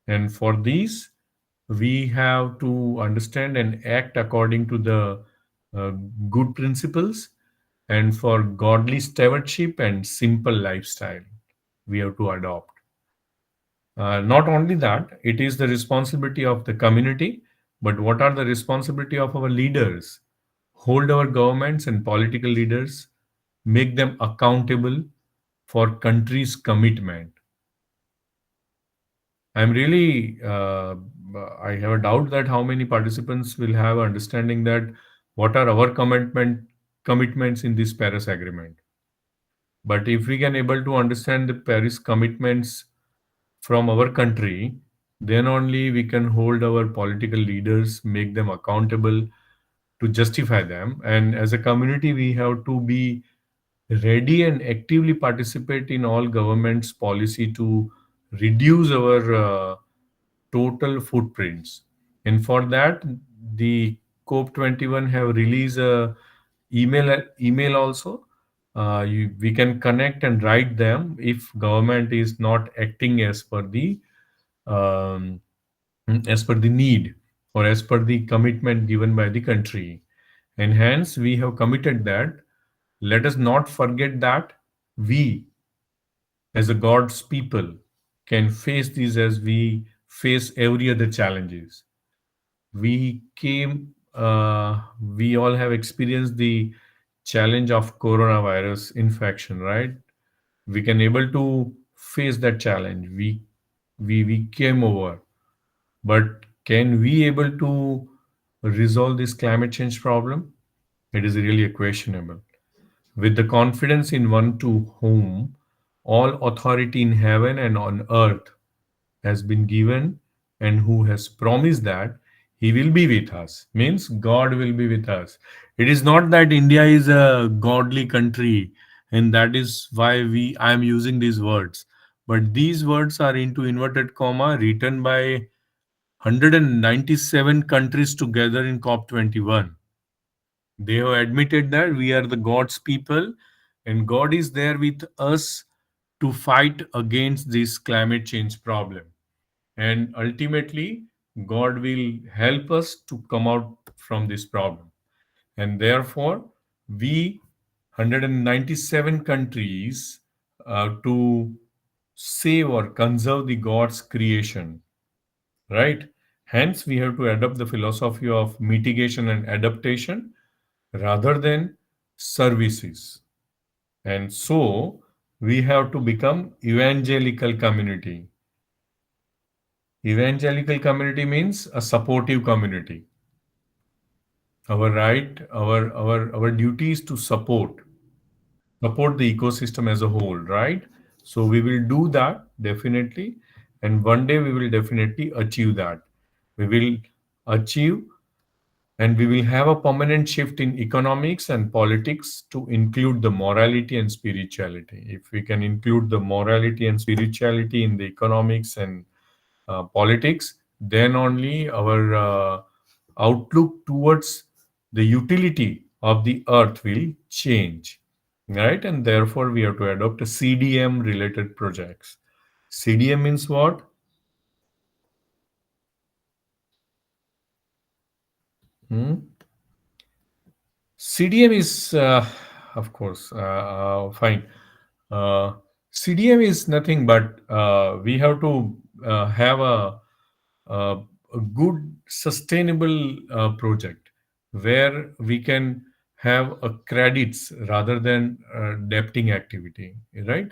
[SPEAKER 2] And for these, we have to understand and act according to the uh, good principles, and for godly stewardship and simple lifestyle we have to adopt. Not only that, it is the responsibility of the community, but what are the responsibility of our leaders? Hold our governments and political leaders, make them accountable for country's commitment. I'm really I have a doubt that how many participants will have understanding that what are our commitments in this Paris Agreement. But if we can able to understand the Paris commitments from our country, then only we can hold our political leaders, make them accountable to justify them. And as a community, we have to be ready and actively participate in all government's policy to reduce our total footprints. And for that, the COP21 have released a email also. We can connect and write them if government is not acting um, as per the need or as per the commitment given by the country. And hence, we have committed that. Let us not forget that we, as a God's people, can face these as we face every other challenges. We all have experienced the challenge of coronavirus infection, right? We can able to face that challenge. We came over, but can we able to resolve this climate change problem? It is really a questionable. With the confidence in one to whom all authority in heaven and on earth has been given, and who has promised that he will be with us, means God will be with us. It is not that India is a godly country, and that is why we I am using these words, but these words are into inverted comma written by 197 countries together in COP21. They have admitted that we are the God's people and God is there with us to fight against this climate change problem. And ultimately, God will help us to come out from this problem. And therefore, we 197 countries to save or conserve the God's creation, right? Hence, we have to adopt the philosophy of mitigation and adaptation rather than services. And so we have to become evangelical community. Evangelical community means a supportive community. Our right, our duty is to support the ecosystem as a whole, right? So we will do that definitely, and one day we will definitely achieve that. We will achieve and we will have a permanent shift in economics and politics to include the morality and spirituality. If we can include the morality and spirituality in the economics and politics, then only our outlook towards the utility of the earth will change, right? And therefore, we have to adopt a CDM related projects. CDM means what? Hmm? CDM is, of course, fine. Uh, CDM is nothing but we have to have a, a good, sustainable project where we can have a credits rather than debting activity, right?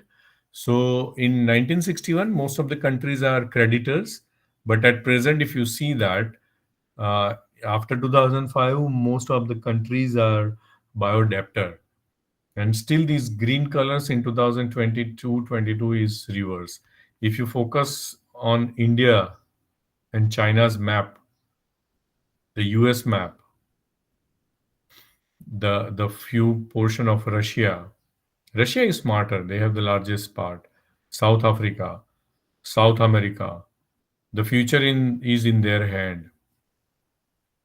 [SPEAKER 2] So in 1961, most of the countries are creditors, but at present, if you see that uh, after 2005, most of the countries are bio-debtor. And still these green colors in 2022 is reverse. If you focus on India and China's map, the US map, the few portion of Russia, Russia is smarter. They have the largest part. South Africa, South America. The future in is in their hand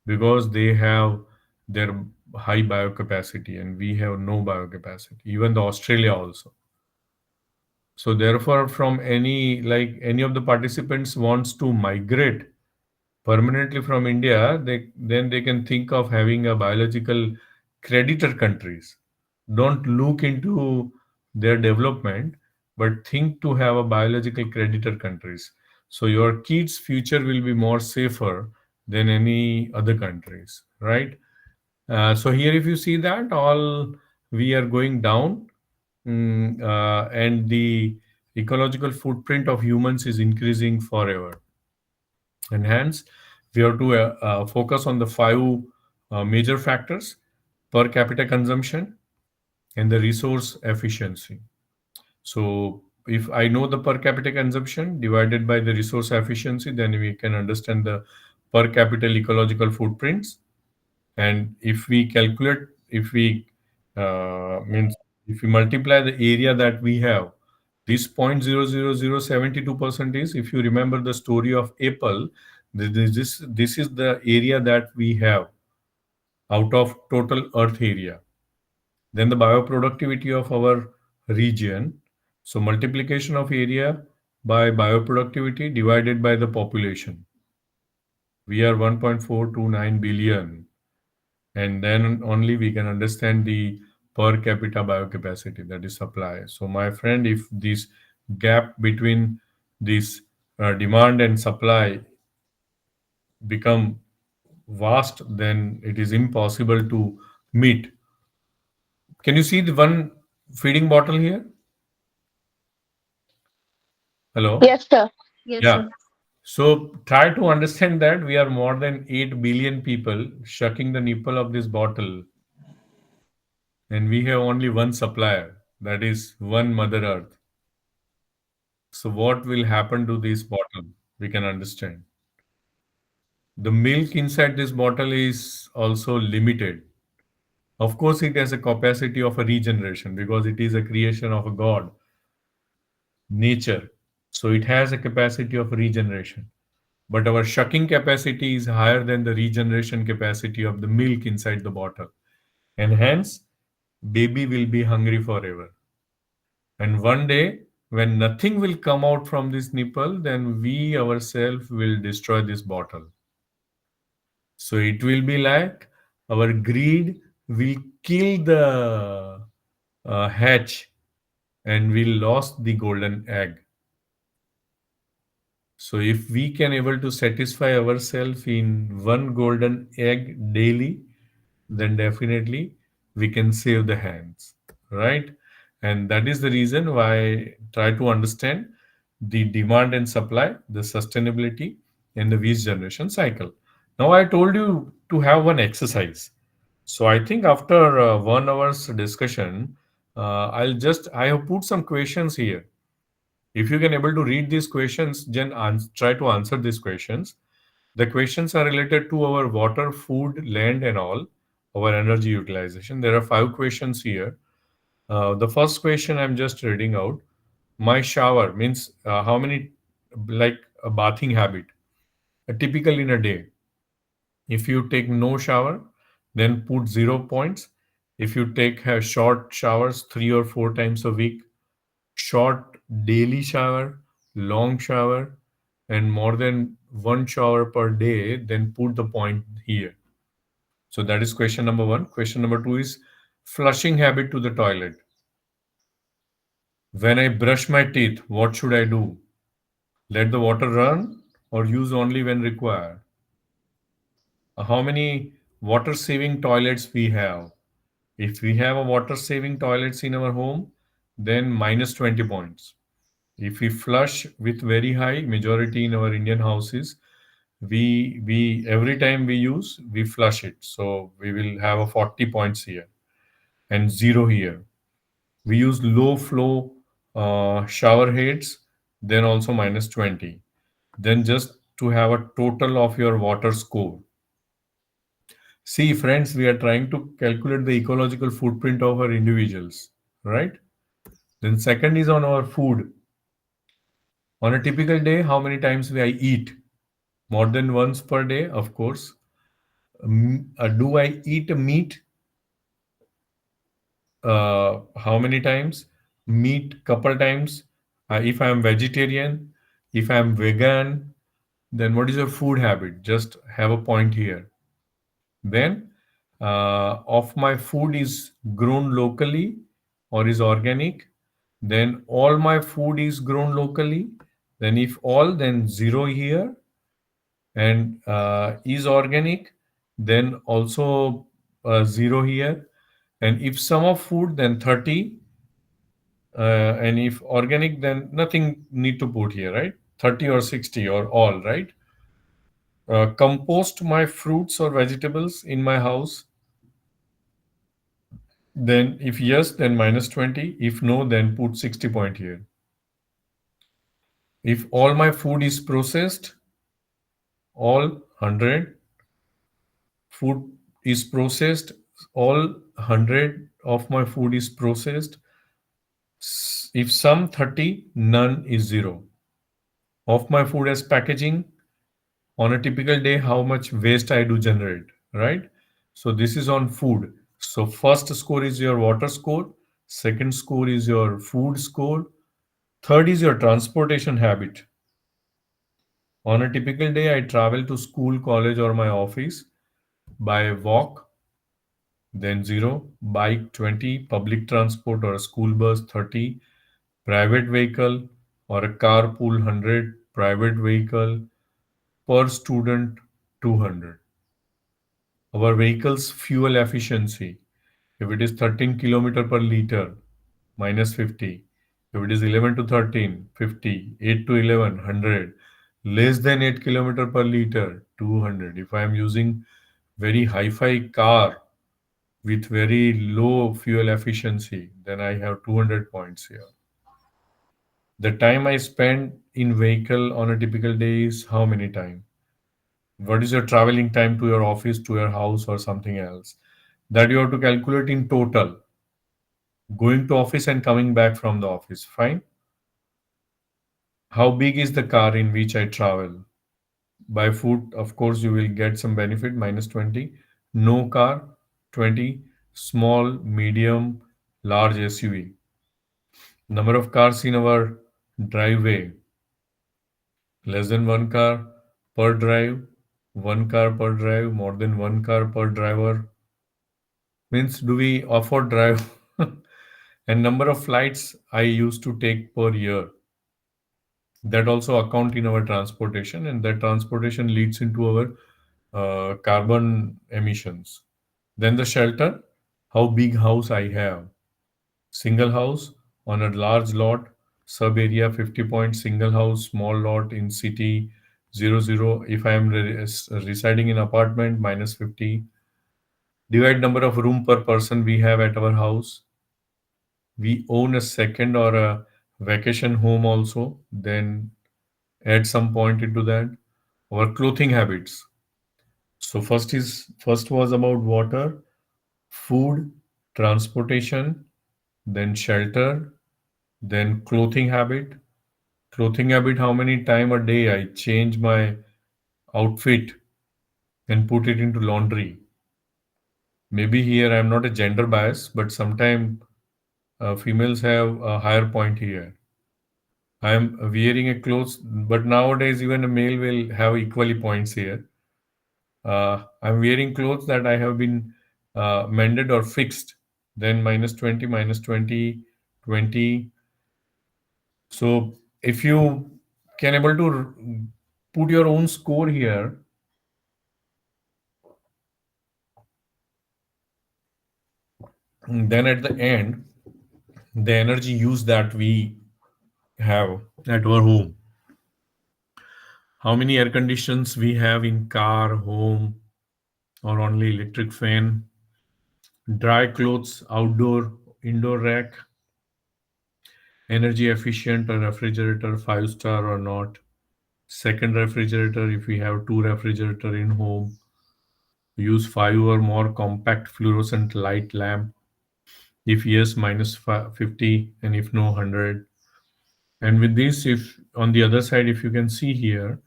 [SPEAKER 2] because they have their high biocapacity and we have no biocapacity. Even the Australia also. So therefore, from any of the participants wants to migrate permanently from India, they can think of having a biological creditor countries. Don't look into their development, but think to have a biological creditor countries. So your kids' future will be more safer than any other countries, right? So here, if you see that all we are going down, and the ecological footprint of humans is increasing forever. And hence, we have to focus on the five major factors: per capita consumption and the resource efficiency. So, if I know the per capita consumption divided by the resource efficiency, then we can understand the per capita ecological footprints. And if we calculate, if we means if we multiply the area that we have, this 0.00072% is, if you remember the story of Apple, this is the area that we have out of total Earth area. Then the bioproductivity of our region. So multiplication of area by bioproductivity divided by the population. We are 1.429 billion, and then only we can understand the per capita biocapacity, that is supply. So my friend, if this gap between this demand and supply become vast, then it is impossible to meet. Can you see the one feeding bottle here? Hello?
[SPEAKER 3] Yes, sir.
[SPEAKER 1] Yes,
[SPEAKER 2] Yeah.
[SPEAKER 1] sir.
[SPEAKER 2] So try to understand that we are more than 8 billion people shucking the nipple of this bottle, and we have only one supplier, that is one Mother Earth. So what will happen to this bottle? We can understand. The milk inside this bottle is also limited. Of course, it has a capacity of a regeneration because it is a creation of a God, nature. So it has a capacity of regeneration. But our shucking capacity is higher than the regeneration capacity of the milk inside the bottle. And hence, baby will be hungry forever. And one day, when nothing will come out from this nipple, then we ourselves will destroy this bottle. So it will be like our greed will kill the hatch, and we lost the golden egg. So if we can able to satisfy ourselves in one golden egg daily, then definitely we can save the hands, right? And that is the reason why I try to understand the demand and supply, the sustainability, and the waste generation cycle. Now I told you to have one exercise. So I think after 1 hour's discussion, I have put some questions here. If you can able to read these questions, then try to answer these questions. The questions are related to our water, food, land, and all, our energy utilization. There are five questions here. The first question I'm just reading out. My shower means how many, like a bathing habit, typical in a day. If you take no shower, then put 0 points. If you take short showers 3 or 4 times a week, short daily shower, long shower, and more than one shower per day, then put the point here. So that is question number one. Question number two is flushing habit to the toilet. When I brush my teeth, what should I do? Let the water run or use only when required? How many water saving toilets we have? If we have a water saving toilets in our home, then minus 20 points. If we flush with very high majority in our Indian houses, we every time we use, we flush it. So we will have a 40 points here and zero here. We use low flow shower heads, then also minus 20. Then just to have a total of your water score. See, friends, we are trying to calculate the ecological footprint of our individuals, right? Then second is on our food. On a typical day, how many times we I eat? More than once per day, of course. Do I eat meat? How many times? Meat couple times. If I am vegetarian, if I am vegan, then what is your food habit? Just have a point here. Then, of my food is grown locally or is organic, then all my food is grown locally. Then if all, then zero here, and is organic, then also zero here. And if some of food, then 30, and if organic, then nothing need to put here, right? 30 or 60 or all, right? Compost my fruits or vegetables in my house? Then, if yes, then minus 20. If no, then put 60 point here. If all my food is processed, all 100. Food is processed, all 100 of my food is processed. If some 30, none is 0. Of my food as packaging, on a typical day, how much waste I do generate, right? So this is on food. So first score is your water score, second score is your food score, third is your transportation habit. On a typical day, I travel to school, college, or my office by walk, then 0, bike 20, public transport or a school bus 30, private vehicle or a carpool 100, private vehicle per student 200. Our vehicle's fuel efficiency, if it is 13 kilometer per liter, minus 50. If it is 11 to 13, 50. 8 to 11, 100. Less than 8 kilometer per liter, 200. If I am using very hi-fi car with very low fuel efficiency, then I have 200 points here. The time I spend in vehicle on a typical day is how many time? What is your traveling time to your office, to your house, or something else? That you have to calculate in total. Going to office and coming back from the office. Fine. How big is the car in which I travel? By foot, of course, you will get some benefit, minus 20. No car, 20. Small, medium, large SUV. Number of cars in our driveway, less than one car per drive, one car per drive, more than one car per driver. Means do we afford drive? And number of flights I used to take per year. That also account in our transportation, and that transportation leads into our carbon emissions. Then the shelter, how big house I have. Single house on a large lot, sub area 50 points, single house, small lot in city 00. If I am residing in apartment, minus 50. Divide number of room per person we have at our house. We own a second or a vacation home also, then add some point into that. Our clothing habits. So first was about water, food, transportation, then shelter, then clothing habit. Clothing habit, how many time a day I change my outfit and put it into laundry. Maybe here I'm not a gender bias, but sometimes females have a higher point here. I am wearing a clothes, but nowadays even a male will have equally points here. I'm wearing clothes that I have been mended or fixed. Then minus 20, minus 20, 20. So if you can able to put your own score here, then at the end, the energy use that we have at our home, how many air conditions we have in car, home, or only electric fan, dry clothes, outdoor, indoor rack, energy efficient or refrigerator, 5 star or not, second refrigerator if we have two refrigerator in home, use five or more compact fluorescent light lamp, if yes minus 50, and if no 100. And with this, if on the other side, if you can see here,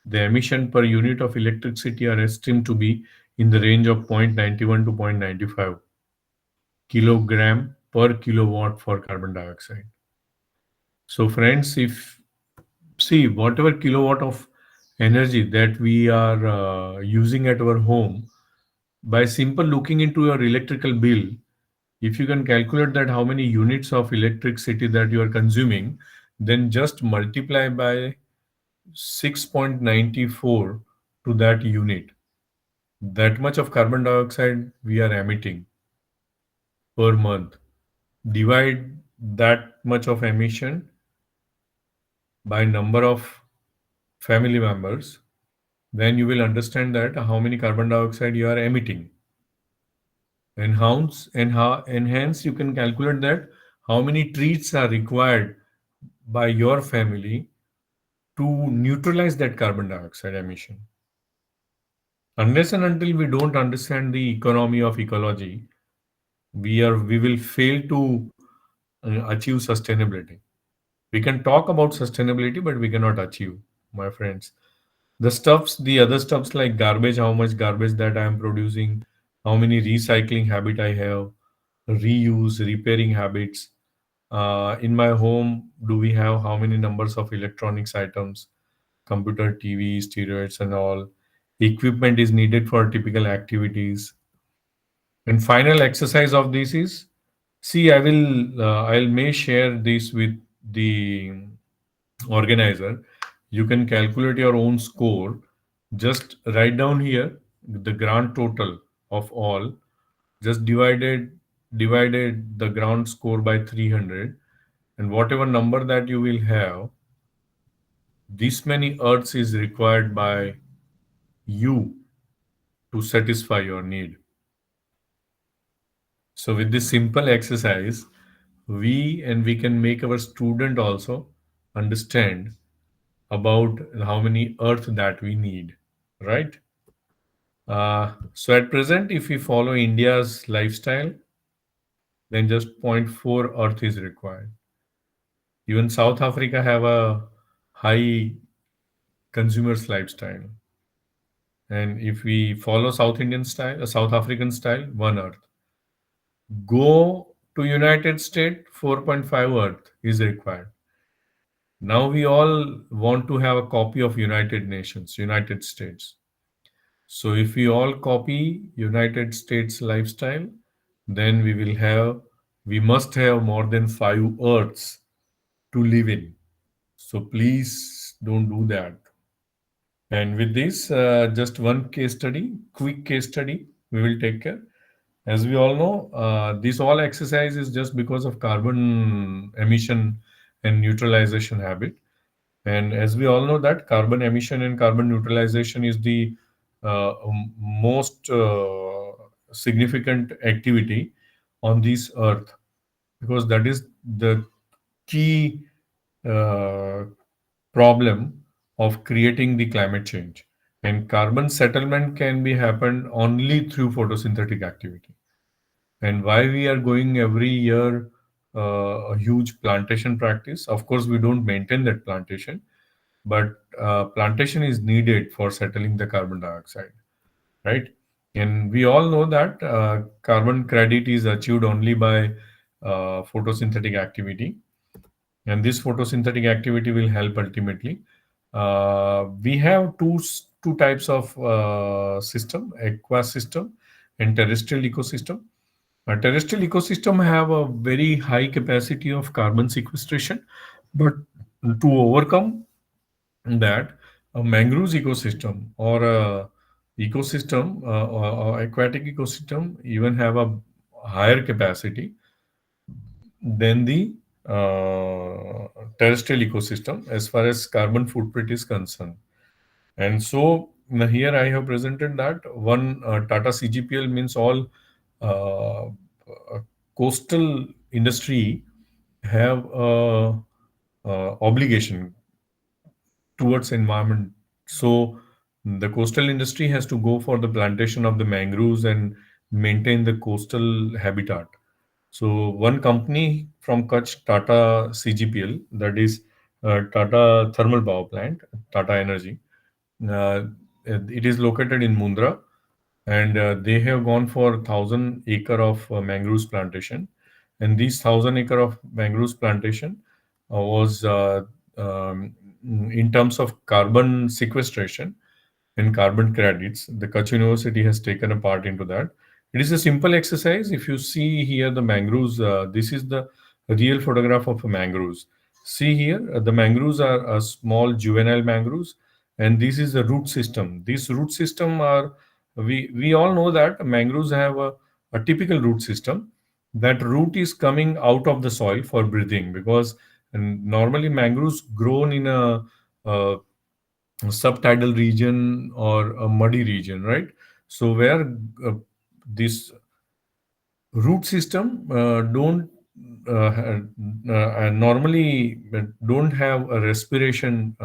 [SPEAKER 2] the emission per unit of electricity are estimated to be in the range of 0.91 to 0.95 kilogram per kilowatt for carbon dioxide. So friends, if see whatever kilowatt of energy that we are using at our home, by simple looking into your electrical bill, if you can calculate that how many units of electricity that you are consuming, then just multiply by 6.94 to that unit. That much of carbon dioxide we are emitting per month. Divide that much of emission by number of family members, then you will understand that how many carbon dioxide you are emitting. And hence you can calculate that how many trees are required by your family to neutralize that carbon dioxide emission. Unless and until we don't understand the economy of ecology, we will fail to achieve sustainability. We can talk about sustainability, but we cannot achieve, my friends. The other stuffs like garbage, how much garbage that I am producing, how many recycling habit I have, reuse, repairing habits. In my home, do we have how many numbers of electronics items, computer, TV, stereos, and all? Equipment is needed for typical activities. And final exercise of this is, see, I'll may share this with the organizer. You can calculate your own score. Just write down here the grand total of all. Just divided the ground score by 300, and whatever number that you will have, this many earths is required by you to satisfy your need. So with this simple exercise, we can make our student also understand about how many earth that we need, right? So at present, if we follow India's lifestyle, then just zero point 0.4 earth is required. Even South Africa have a high consumers lifestyle, and if we follow South African style, 1 earth. Go to United States, 4.5 earth is required. Now we all want to have a copy of United Nations, United States. So if we all copy United States lifestyle, then we must have more than 5 earths to live in. So please don't do that. And with this, just one case study, quick case study, we will take care. As we all know, this all exercise is just because of carbon emission and neutralization habit. And as we all know that carbon emission and carbon neutralization is the most significant activity on this earth, because that is the key uh, problem of creating the climate change. And carbon settlement can be happened only through photosynthetic activity. And why we are going every year a huge plantation practice? Of course, we don't maintain that plantation, but plantation is needed for settling the carbon dioxide, right? And we all know that carbon credit is achieved only by photosynthetic activity, and this photosynthetic activity will help ultimately. We have two types of system: aqua system and terrestrial ecosystem. A terrestrial ecosystem have a very high capacity of carbon sequestration, but to overcome that, a mangroves ecosystem or a ecosystem or aquatic ecosystem even have a higher capacity than the terrestrial ecosystem as far as carbon footprint is concerned. And so now here I have presented that one Tata CGPL means all coastal industry have a, obligation towards environment. So the coastal industry has to go for the plantation of the mangroves and maintain the coastal habitat. So one company from Kutch, Tata CGPL, that is Tata Thermal Power Plant, Tata Energy, uh, it is located in Mundra, and they have gone for 1,000 acre of mangroves plantation. And these 1,000 acre of mangroves plantation was in terms of carbon sequestration and carbon credits. The Kutch University has taken a part into that. It is a simple exercise. If you see here the mangroves, this is the real photograph of a mangroves. See here, the mangroves are small juvenile mangroves, and this is the root system. These root system are, we all know that mangroves have a typical root system. That root is coming out of the soil for breathing, because normally mangroves grown in a subtidal region or a muddy region, right? So where this root system don't normally don't have a respiration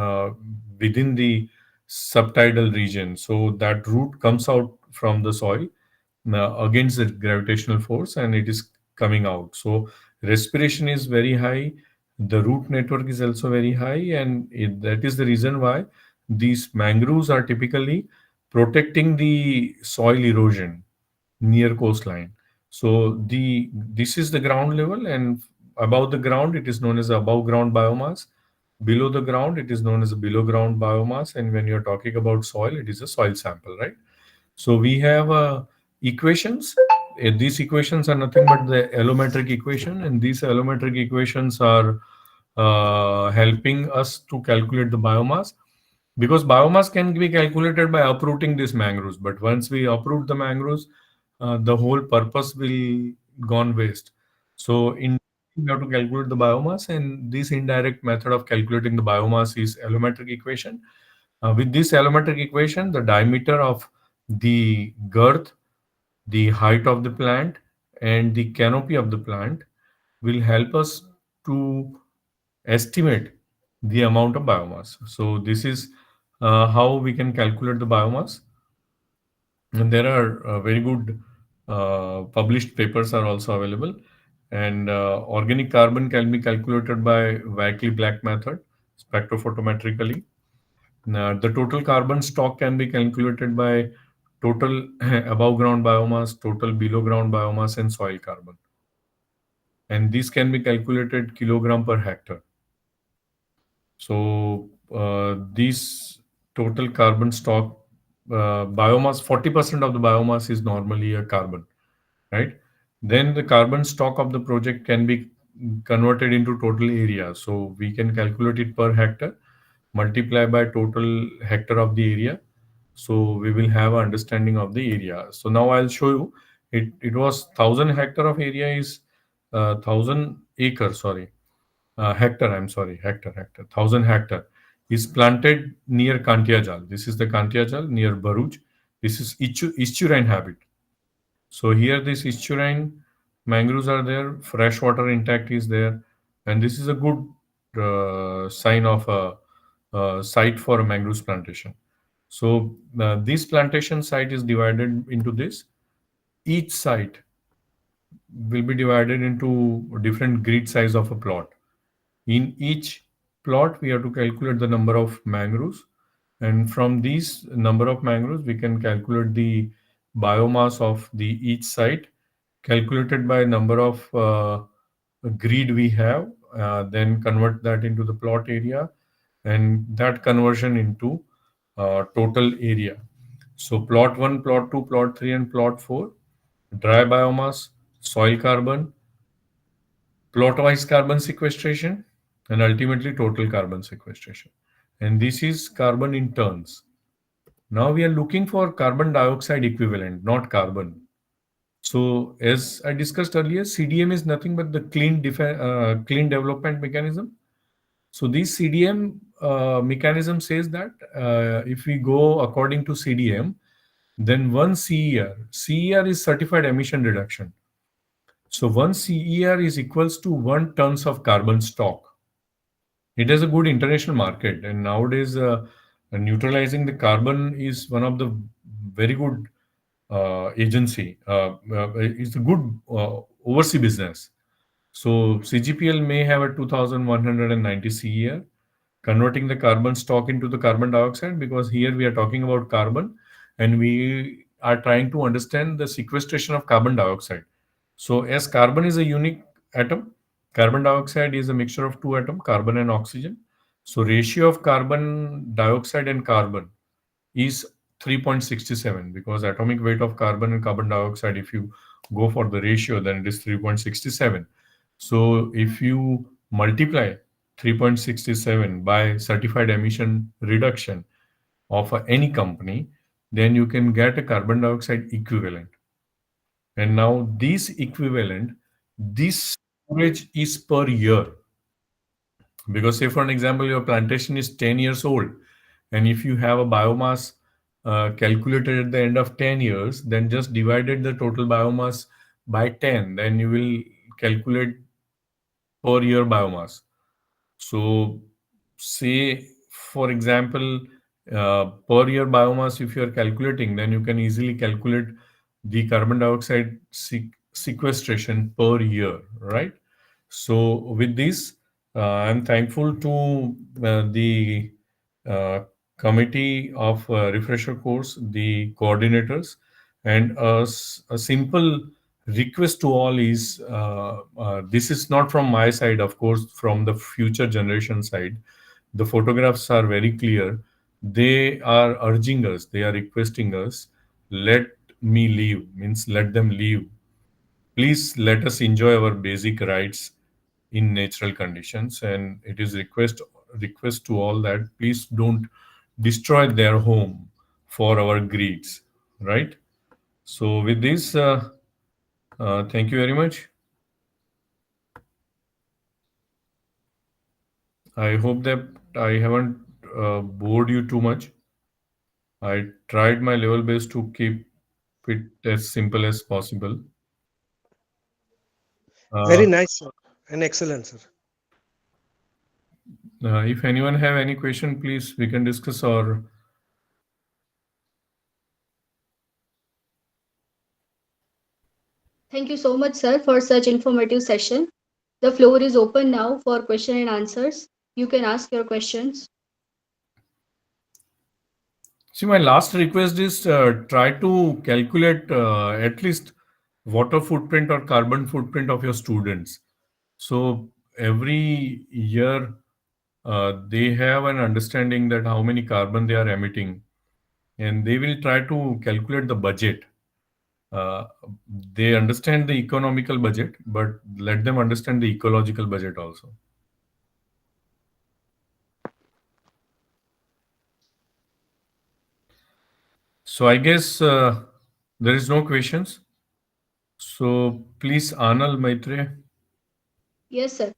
[SPEAKER 2] within the subtidal region, so that root comes out from the soil against the gravitational force, and it is coming out. So respiration is very high, the root network is also very high, and that is the reason why these mangroves are typically protecting the soil erosion near coastline. So this is the ground level, and above the ground it is known as above ground biomass. Below the ground it is known as a below ground biomass, and when you're talking about soil, it is a soil sample, right? So we have equations. These equations are nothing but the allometric equation, and these allometric equations are helping us to calculate the biomass, because biomass can be calculated by uprooting these mangroves. But once we uproot the mangroves, the whole purpose will gone waste. So in we have to calculate the biomass, and this indirect method of calculating the biomass is allometric equation. With this allometric equation, the diameter of the girth, the height of the plant, and the canopy of the plant will help us to estimate the amount of biomass. So this is how we can calculate the biomass. And there are very good published papers are also available. And organic carbon can be calculated by Wakely-Black method, spectrophotometrically. The total carbon stock can be calculated by total above ground biomass, total below ground biomass, and soil carbon. And this can be calculated kilogram per hectare. So this total carbon stock biomass, 40% of the biomass is normally a carbon, right? Then the carbon stock of the project can be converted into total area. So we can calculate it per hectare, multiply by total hectare of the area. So we will have an understanding of the area. So now I'll show you. It was 1,000 hectare of area is 1,000 acre. Sorry, hectare. I'm sorry, hectare. 1,000 hectare is planted near Kantiajal. This is the Kantiajal near Bharuch. This is estuarine habit. So here this estuarine mangroves are there, freshwater intact is there, and this is a good sign of a site for a mangroves plantation. So this plantation site is divided into this. Each site will be divided into different grid size of a plot. In each plot, we have to calculate the number of mangroves, and from these number of mangroves, we can calculate the biomass of the each site, calculated by number of grid we have, then convert that into the plot area, and that conversion into total area. So plot 1, plot 2, plot 3, and plot 4, dry biomass, soil carbon, plot-wise carbon sequestration, and ultimately total carbon sequestration. And this is carbon in tons. Now we are looking for carbon dioxide equivalent, not carbon. So as I discussed earlier, CDM is nothing but the clean development mechanism. So this CDM mechanism says that if we go according to CDM, then one CER is certified emission reduction. So one CER is equals to 1 tons of carbon stock. It has a good international market, and nowadays neutralizing the carbon is one of the very good agency. It's a good overseas business. So CGPL may have a 2,190 CER, converting the carbon stock into the carbon dioxide, because here we are talking about carbon and we are trying to understand the sequestration of carbon dioxide. So as carbon is a unique atom, carbon dioxide is a mixture of two atoms, carbon and oxygen. So ratio of carbon dioxide and carbon is 3.67, because atomic weight of carbon and carbon dioxide, if you go for the ratio, then it is 3.67. So if you multiply 3.67 by certified emission reduction of any company, then you can get a carbon dioxide equivalent. And now this equivalent, this storage is per year. Because say for an example, your plantation is 10 years old, And if you have a biomass calculated at the end of 10 years, then just divided the total biomass by 10, then you will calculate per year biomass. So, say for example, per year biomass, if you are calculating, then you can easily calculate the carbon dioxide sequestration per year, right? So, with this, I'm thankful to the uh, committee of refresher course, the coordinators, and a simple request to all is this is not from my side, of course, from the future generation side. The photographs are very clear. They are urging us, they are requesting us, let me leave, means let them leave. Please let us enjoy our basic rights in natural conditions. And it is request to all that please don't destroy their home for our greeds, right? So with this, thank you very much. I hope that I haven't bored you too much. I tried my level best to keep it as simple as possible.
[SPEAKER 4] Very
[SPEAKER 2] Uh,
[SPEAKER 4] nice, sir, and excellent, sir.
[SPEAKER 2] if anyone have any question, please we can discuss. Or
[SPEAKER 1] Thank you so much, sir, for such informative session. The floor is open now for question and answers. You can ask your questions.
[SPEAKER 2] see, my last request is try to calculate at least water footprint or carbon footprint of your students. So every year they have an understanding that how many carbon they are emitting, and they will try to calculate the budget. Uh, they understand the economical budget, but let them understand the ecological budget also. So I guess there is no questions. So please, Anal Maitre.
[SPEAKER 1] Yes, sir.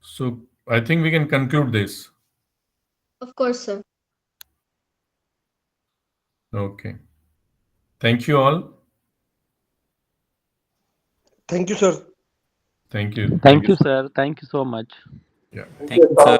[SPEAKER 2] So I think we can conclude this.
[SPEAKER 1] Of course, sir.
[SPEAKER 2] Okay. Thank you all.
[SPEAKER 4] Thank you, sir.
[SPEAKER 2] Thank you. Thank
[SPEAKER 5] Thank
[SPEAKER 2] you.
[SPEAKER 5] you, sir. Thank you so much.
[SPEAKER 2] Yeah.
[SPEAKER 6] Thank you, sir.